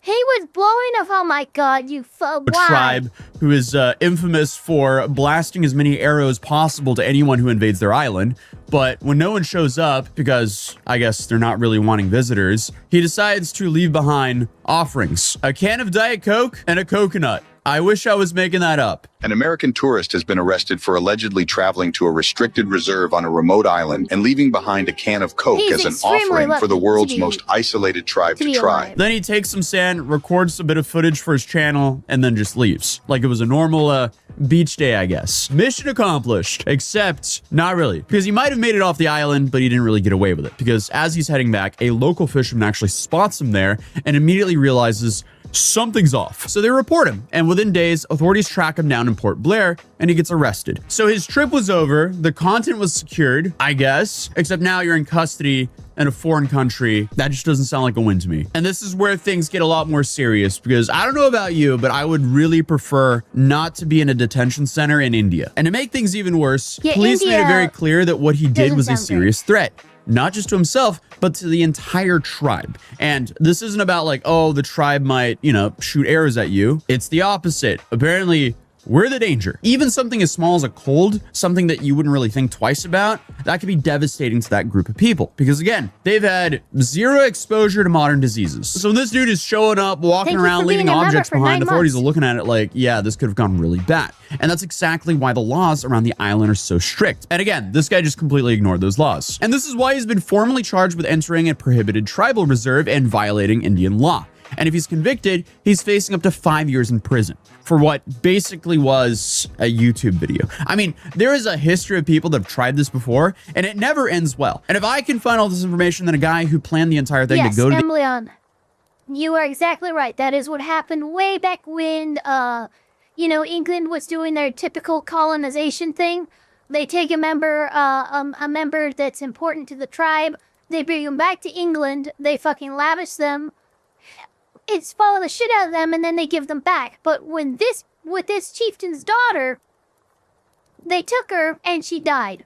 He was blowing up, oh my god, you a tribe who is infamous for blasting as many arrows possible to anyone who invades their island. But when no one shows up, because I guess they're not really wanting visitors, he decides to leave behind offerings. A can of Diet Coke and a coconut. I wish I was making that up. An American tourist has been arrested for allegedly traveling to a restricted reserve on a remote island and leaving behind a can of Coke as an offering for the world's most isolated tribe to try. Then he takes some sand, records a bit of footage for his channel, and then just leaves. Like it was a normal beach day, I guess. Mission accomplished. Except, not really. Because he might have made it off the island, but he didn't really get away with it. Because as he's heading back, a local fisherman actually spots him there and immediately realizes something's off. So they report him, and within days, authorities track him down in Port Blair, and he gets arrested. So his trip was over, the content was secured, I guess, except now you're in custody in a foreign country. That just doesn't sound like a win to me. And this is where things get a lot more serious, because I don't know about you, but I would really prefer not to be in a detention center in India. And to make things even worse, police made it very clear that what he did was a serious threat. Not just to himself, but to the entire tribe. And this isn't about like, oh, the tribe might, you know, shoot arrows at you. It's the opposite. Apparently, we're the danger. Even something as small as a cold, something that you wouldn't really think twice about, that could be devastating to that group of people. Because again, they've had zero exposure to modern diseases. So this dude is showing up, walking around, leaving objects behind. Authorities are looking at it like, yeah, this could have gone really bad. And that's exactly why the laws around the island are so strict. And again, this guy just completely ignored those laws. And this is why he's been formally charged with entering a prohibited tribal reserve and violating Indian law. And if he's convicted, he's facing up to 5 years in prison for what basically was a YouTube video. I mean, there is a history of people that have tried this before, and it never ends well. And if I can find all this information, then a guy who planned the entire thing to go to Leon, you are exactly right. That is what happened way back when, you know, England was doing their typical colonization thing. They take a member that's important to the tribe, they bring them back to England, they fucking lavish them, it's follow the shit out of them, and then they give them back. But when with this chieftain's daughter, they took her and she died.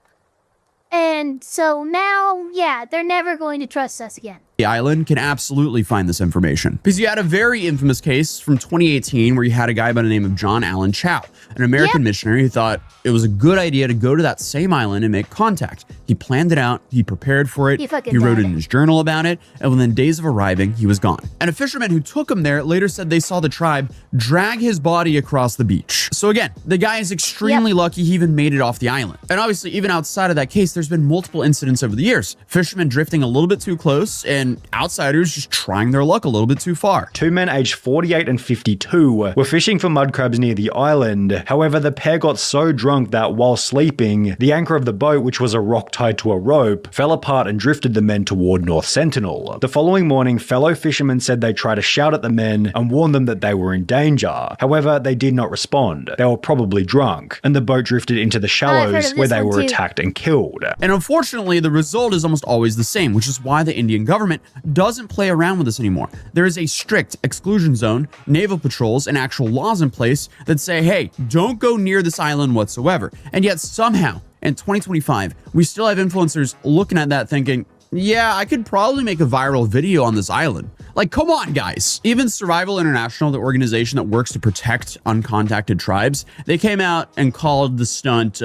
And so now, yeah, they're never going to trust us again. The island can absolutely find this information. Because you had a very infamous case from 2018 where you had a guy by the name of John Allen Chow, an American missionary who thought it was a good idea to go to that same island and make contact. He planned it out, he prepared for it, he wrote in his journal about it, and within days of arriving, he was gone. And a fisherman who took him there later said they saw the tribe drag his body across the beach. So again, the guy is extremely lucky he even made it off the island. And obviously, even outside of that case, there's been multiple incidents over the years. Fishermen drifting a little bit too close and outsiders just trying their luck a little bit too far. Two men aged 48 and 52 were fishing for mud crabs near the island. However, the pair got so drunk that while sleeping, the anchor of the boat, which was a rock tied to a rope, fell apart and drifted the men toward North Sentinel. The following morning, fellow fishermen said they tried to shout at the men and warn them that they were in danger. However, they did not respond. They were probably drunk, and the boat drifted into the shallows where they were attacked and killed. And unfortunately, the result is almost always the same, which is why the Indian government doesn't play around with this anymore. There is a strict exclusion zone, naval patrols, and actual laws in place that say, hey, don't go near this island whatsoever. And yet somehow, in 2025, we still have influencers looking at that thinking, yeah, I could probably make a viral video on this island. Like, come on, guys. Even Survival International, the organization that works to protect uncontacted tribes, they came out and called the stunt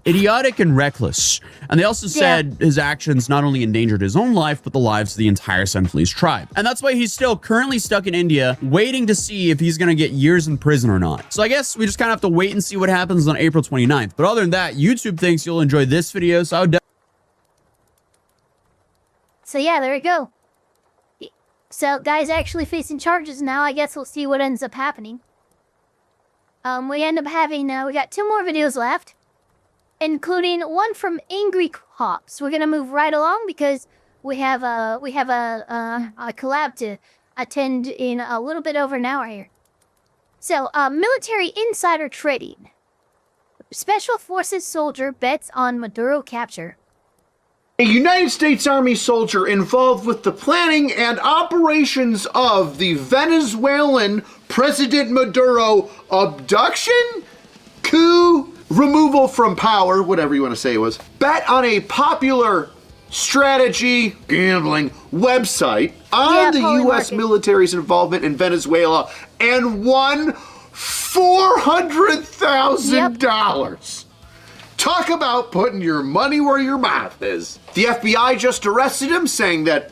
idiotic and reckless. And they also said his actions not only endangered his own life, but the lives of the entire Sentinelese tribe. And that's why he's still currently stuck in India, waiting to see if he's going to get years in prison or not. So I guess we just kind of have to wait and see what happens on April 29th. But other than that, YouTube thinks you'll enjoy this video, so I would So yeah, there we go. So guy's actually facing charges now. I guess we'll see what ends up happening. We end up having, we got 2 more videos left, including one from Angry Cops. We're gonna move right along because we have a collab to attend in a little bit over an hour here. So, military insider trading. Special Forces soldier bets on Maduro capture. A United States Army soldier involved with the planning and operations of the Venezuelan President Maduro abduction, coup, removal from power, whatever you want to say it was, bet on a popular strategy gambling website on the U.S. military's involvement in Venezuela and won $400,000. Talk about putting your money where your mouth is. The FBI just arrested him, saying that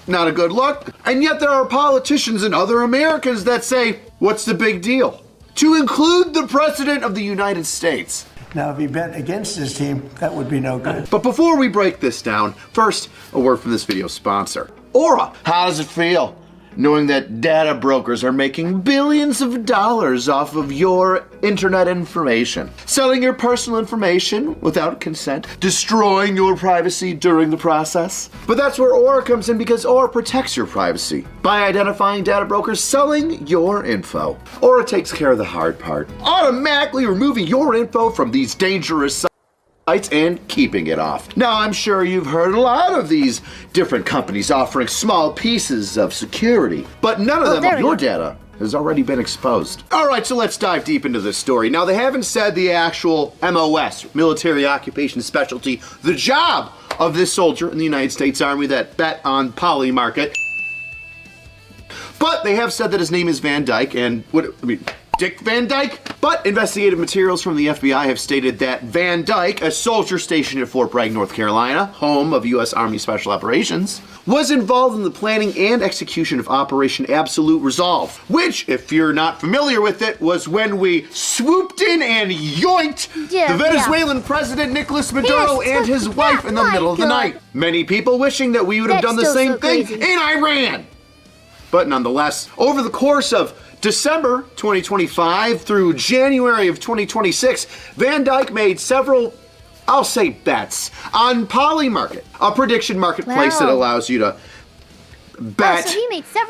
not a good look. And yet there are politicians and other Americans that say, what's the big deal? To include the President of the United States. Now, if he bet against his team, that would be no good. But before we break this down, first, a word from this video's sponsor. Aura, how does it feel knowing that data brokers are making billions of dollars off of your internet information? Selling your personal information without consent, destroying your privacy during the process. But that's where Aura comes in, because Aura protects your privacy by identifying data brokers selling your info. Aura takes care of the hard part, automatically removing your info from these dangerous sites and keeping it off. Now, I'm sure you've heard a lot of these different companies offering small pieces of security, but none of them of your data has already been exposed. All right, so let's dive deep into this story. Now, they haven't said the actual MOS, military occupation specialty, the job of this soldier in the United States Army that bet on Polymarket, but they have said that his name is Van Dyke, and Dick Van Dyke? But investigative materials from the FBI have stated that Van Dyke, a soldier stationed at Fort Bragg, North Carolina, home of U.S. Army Special Operations, was involved in the planning and execution of Operation Absolute Resolve, which, if you're not familiar with it, was when we swooped in and yoinked the Venezuelan President Nicolas Maduro and his wife in the middle of the night. Many people wishing that we would have done the same thing in Iran. But nonetheless, over the course of December 2025 through January of 2026, Van Dyke made several, I'll say, bets on Polymarket, a prediction marketplace that allows you to bet,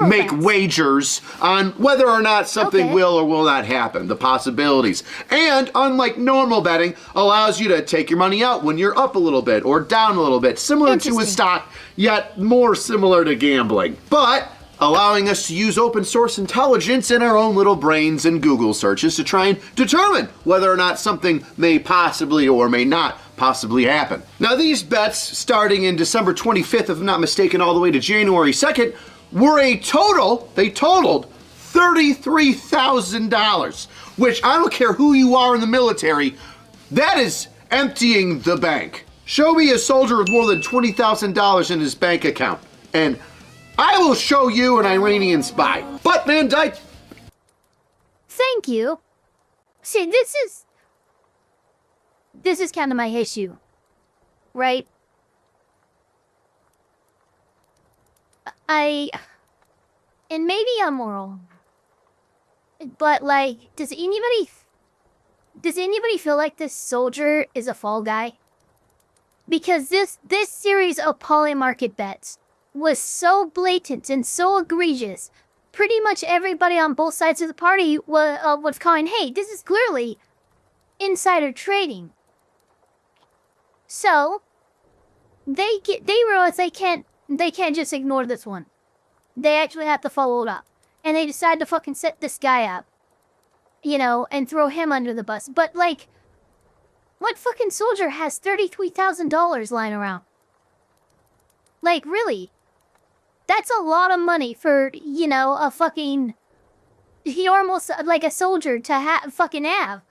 make wagers on whether or not something will or will not happen, the possibilities. And unlike normal betting, allows you to take your money out when you're up a little bit or down a little bit, similar to a stock, yet more similar to gambling. But allowing us to use open source intelligence in our own little brains and Google searches to try and determine whether or not something may possibly or may not possibly happen. Now, these bets, starting in December 25th, if I'm not mistaken, all the way to January 2nd, were they totaled $33,000, which, I don't care who you are in the military, that is emptying the bank. Show me a soldier with more than $20,000 in his bank account, and I will show you an Iranian spy. But Van Dyke... Thank you. See, this is kind of my issue, right? And maybe I'm wrong, but like, does anybody feel like this soldier is a fall guy? Because this series of Polymarket bets was so blatant and so egregious. Pretty much everybody on both sides of the party was calling, hey, this is clearly insider trading. So they realize they can't just ignore this one. They actually have to follow it up. And they decide to fucking set this guy up, you know, and throw him under the bus. But like, what fucking soldier has $33,000 lying around? Like, really? That's a lot of money for, you know, a fucking... He almost, like a soldier to fucking have.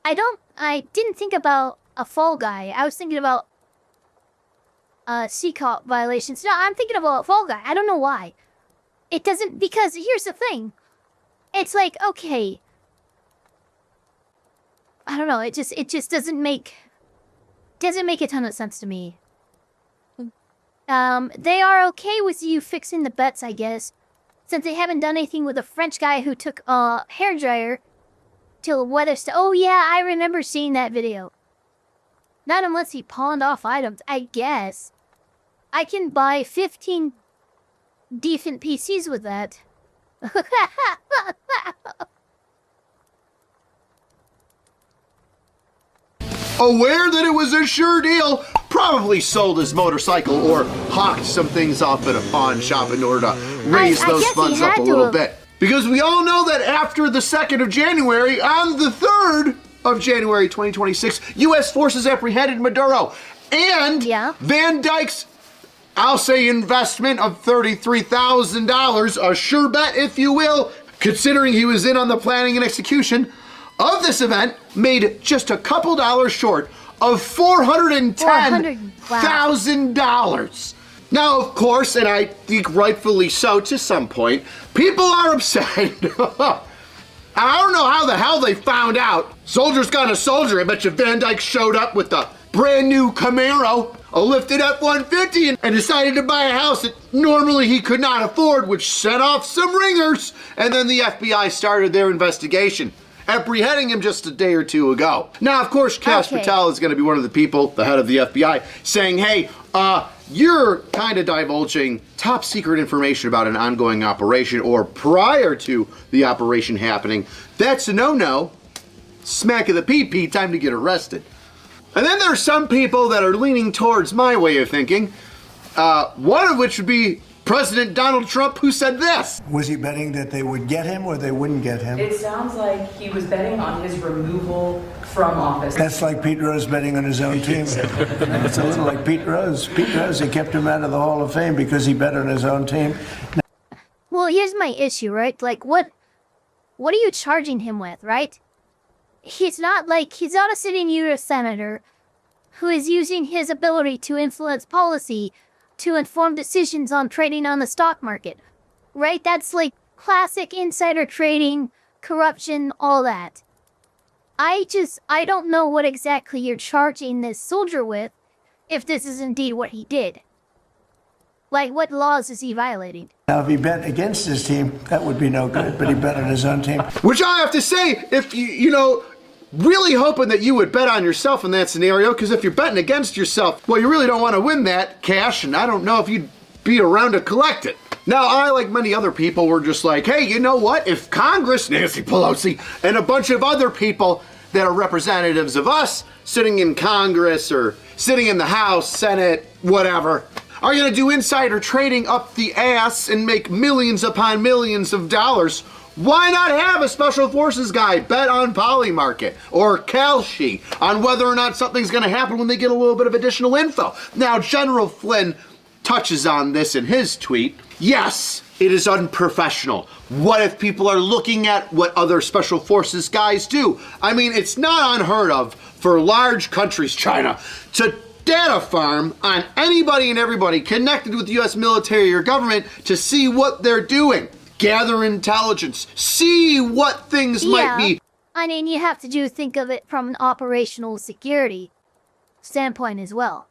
I didn't think about a fall guy. I was thinking about CCOP violations. No, I'm thinking about a fall guy. I don't know why. It doesn't, because here's the thing. It's like, okay. I don't know, it just doesn't make a ton of sense to me. They are okay with you fixing the bets, I guess, since they haven't done anything with a French guy who took a hairdryer to a weather Oh yeah, I remember seeing that video. Not unless he pawned off items, I guess. I can buy 15 decent PCs with that. Aware that it was a sure deal, probably sold his motorcycle or hawked some things off at a pawn shop in order to raise those funds up a little bit. Because we all know that after the 2nd of January, on the 3rd of January 2026, U.S. forces apprehended Maduro. And Van Dyke's, I'll say, investment of $33,000, a sure bet, if you will, considering he was in on the planning and execution of this event, made just a couple dollars short of $410,000. Now, of course, and I think rightfully so to some point, people are upset. I don't know how the hell they found out. Soldier's gone a soldier. I bet you Van Dyke showed up with a brand new Camaro, a lifted F-150, and decided to buy a house that normally he could not afford, which set off some ringers. And then the FBI started their investigation, apprehending him just a day or two ago. Now, of course, Kash Patel is going to be one of the people, the head of the FBI, saying, hey, you're kind of divulging top secret information about an ongoing operation or prior to the operation happening. That's a no-no. Smack of the pee-pee, time to get arrested. And then there's some people that are leaning towards my way of thinking, one of which would be President Donald Trump, who said this. Was he betting that they would get him or they wouldn't get him? It sounds like he was betting on his removal from office. That's like Pete Rose betting on his own team. It's a little like Pete Rose. Pete Rose, they kept him out of the Hall of Fame because he bet on his own team. Well, here's my issue, right? Like, what what are you charging him with, right? He's not a sitting U.S. senator who is using his ability to influence policy to inform decisions on trading on the stock market, right? That's like classic insider trading, corruption, all that. I don't know what exactly you're charging this soldier with, if this is indeed what he did. Like, what laws is he violating? Now, if he bet against his team, that would be no good, but he bet on his own team. Which I have to say, if you know, really hoping that you would bet on yourself in that scenario, because if you're betting against yourself, well, you really don't want to win that cash, and I don't know if you'd be around to collect it. Now, I, like many other people, were just like, hey, you know what? If Congress, Nancy Pelosi, and a bunch of other people that are representatives of us sitting in Congress or sitting in the House, Senate, whatever, are going to do insider trading up the ass and make millions upon millions of dollars, why not have a special forces guy bet on Polymarket or Kalshi on whether or not something's going to happen when they get a little bit of additional info? Now, General Flynn touches on this in his tweet. Yes, it is unprofessional. What if people are looking at what other special forces guys do? I mean, it's not unheard of for large countries, China, to data farm on anybody and everybody connected with the U.S. military or government to see what they're doing. Gather intelligence, see what things might be. I mean, you have to think of it from an operational security standpoint as well.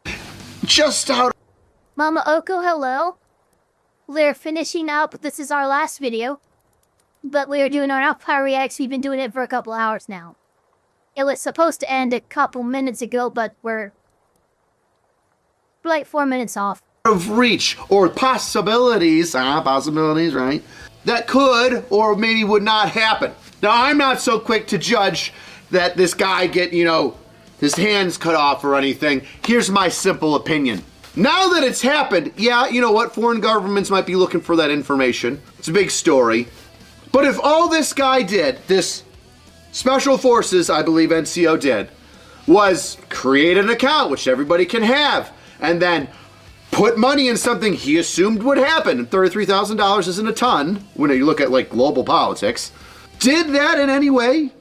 Just out. Mama Oko, hello. We're finishing up. This is our last video. But we're doing our Elfpire reacts. We've been doing it for a couple hours now. It was supposed to end a couple minutes ago, but we're like 4 minutes off. Of reach or possibilities, right? That could or maybe would not happen. Now, I'm not so quick to judge that this guy get, his hands cut off or anything. Here's my simple opinion. Now that it's happened, yeah, you know what? Foreign governments might be looking for that information. It's a big story. But if all this guy did, this Special Forces, I believe NCO did, was create an account, which everybody can have, and then put money in something he assumed would happen, and $33,000 isn't a ton when you look at like global politics, did that in any way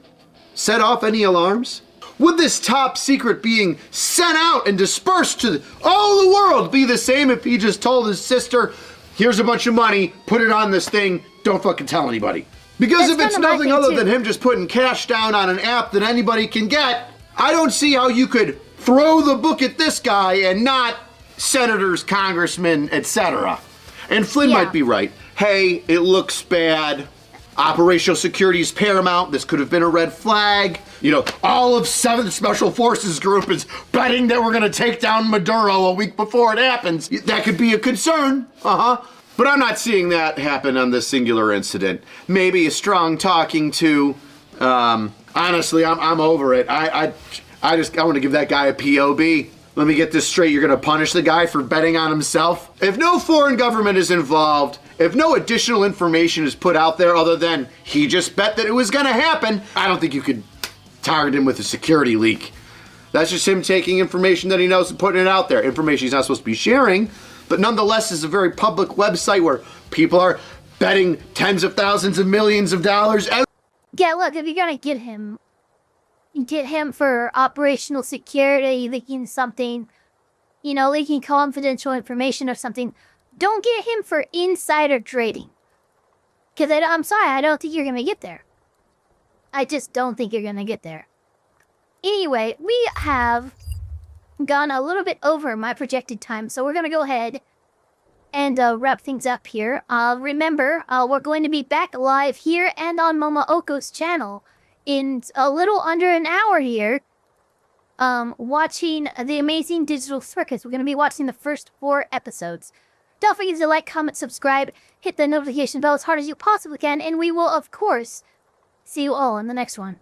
set off any alarms? Would this top secret being sent out and dispersed to all the world be the same if he just told his sister, here's a bunch of money, put it on this thing, don't fucking tell anybody? Because if it's nothing other than him just putting cash down on an app that anybody can get, I don't see how you could throw the book at this guy and not senators, congressmen, etc. And Flynn might be right. Hey, it looks bad. Operational security is paramount. This could have been a red flag. All of 7th Special Forces Group is betting that we're going to take down Maduro a week before it happens. That could be a concern. But I'm not seeing that happen on this singular incident. Maybe a strong talking to. Honestly, I'm over it. I want to give that guy a POB. Let me get this straight. You're going to punish the guy for betting on himself? If no foreign government is involved, if no additional information is put out there other than he just bet that it was going to happen, I don't think you could target him with a security leak. That's just him taking information that he knows and putting it out there. Information he's not supposed to be sharing, but nonetheless is a very public website where people are betting tens of thousands of millions of dollars. Yeah, look, if you're going to get him for operational security, leaking something, leaking confidential information or something, don't get him for insider trading. Because I'm sorry, I don't think you're going to get there. I just don't think you're going to get there. Anyway, we have gone a little bit over my projected time, so we're going to go ahead and wrap things up here. Remember, we're going to be back live here and on Mama Oko's channel in a little under an hour here, watching The Amazing Digital Circus. We're going to be watching the first 4 episodes. Don't forget to like, comment, subscribe, hit the notification bell as hard as you possibly can, and we will, of course, see you all in the next one.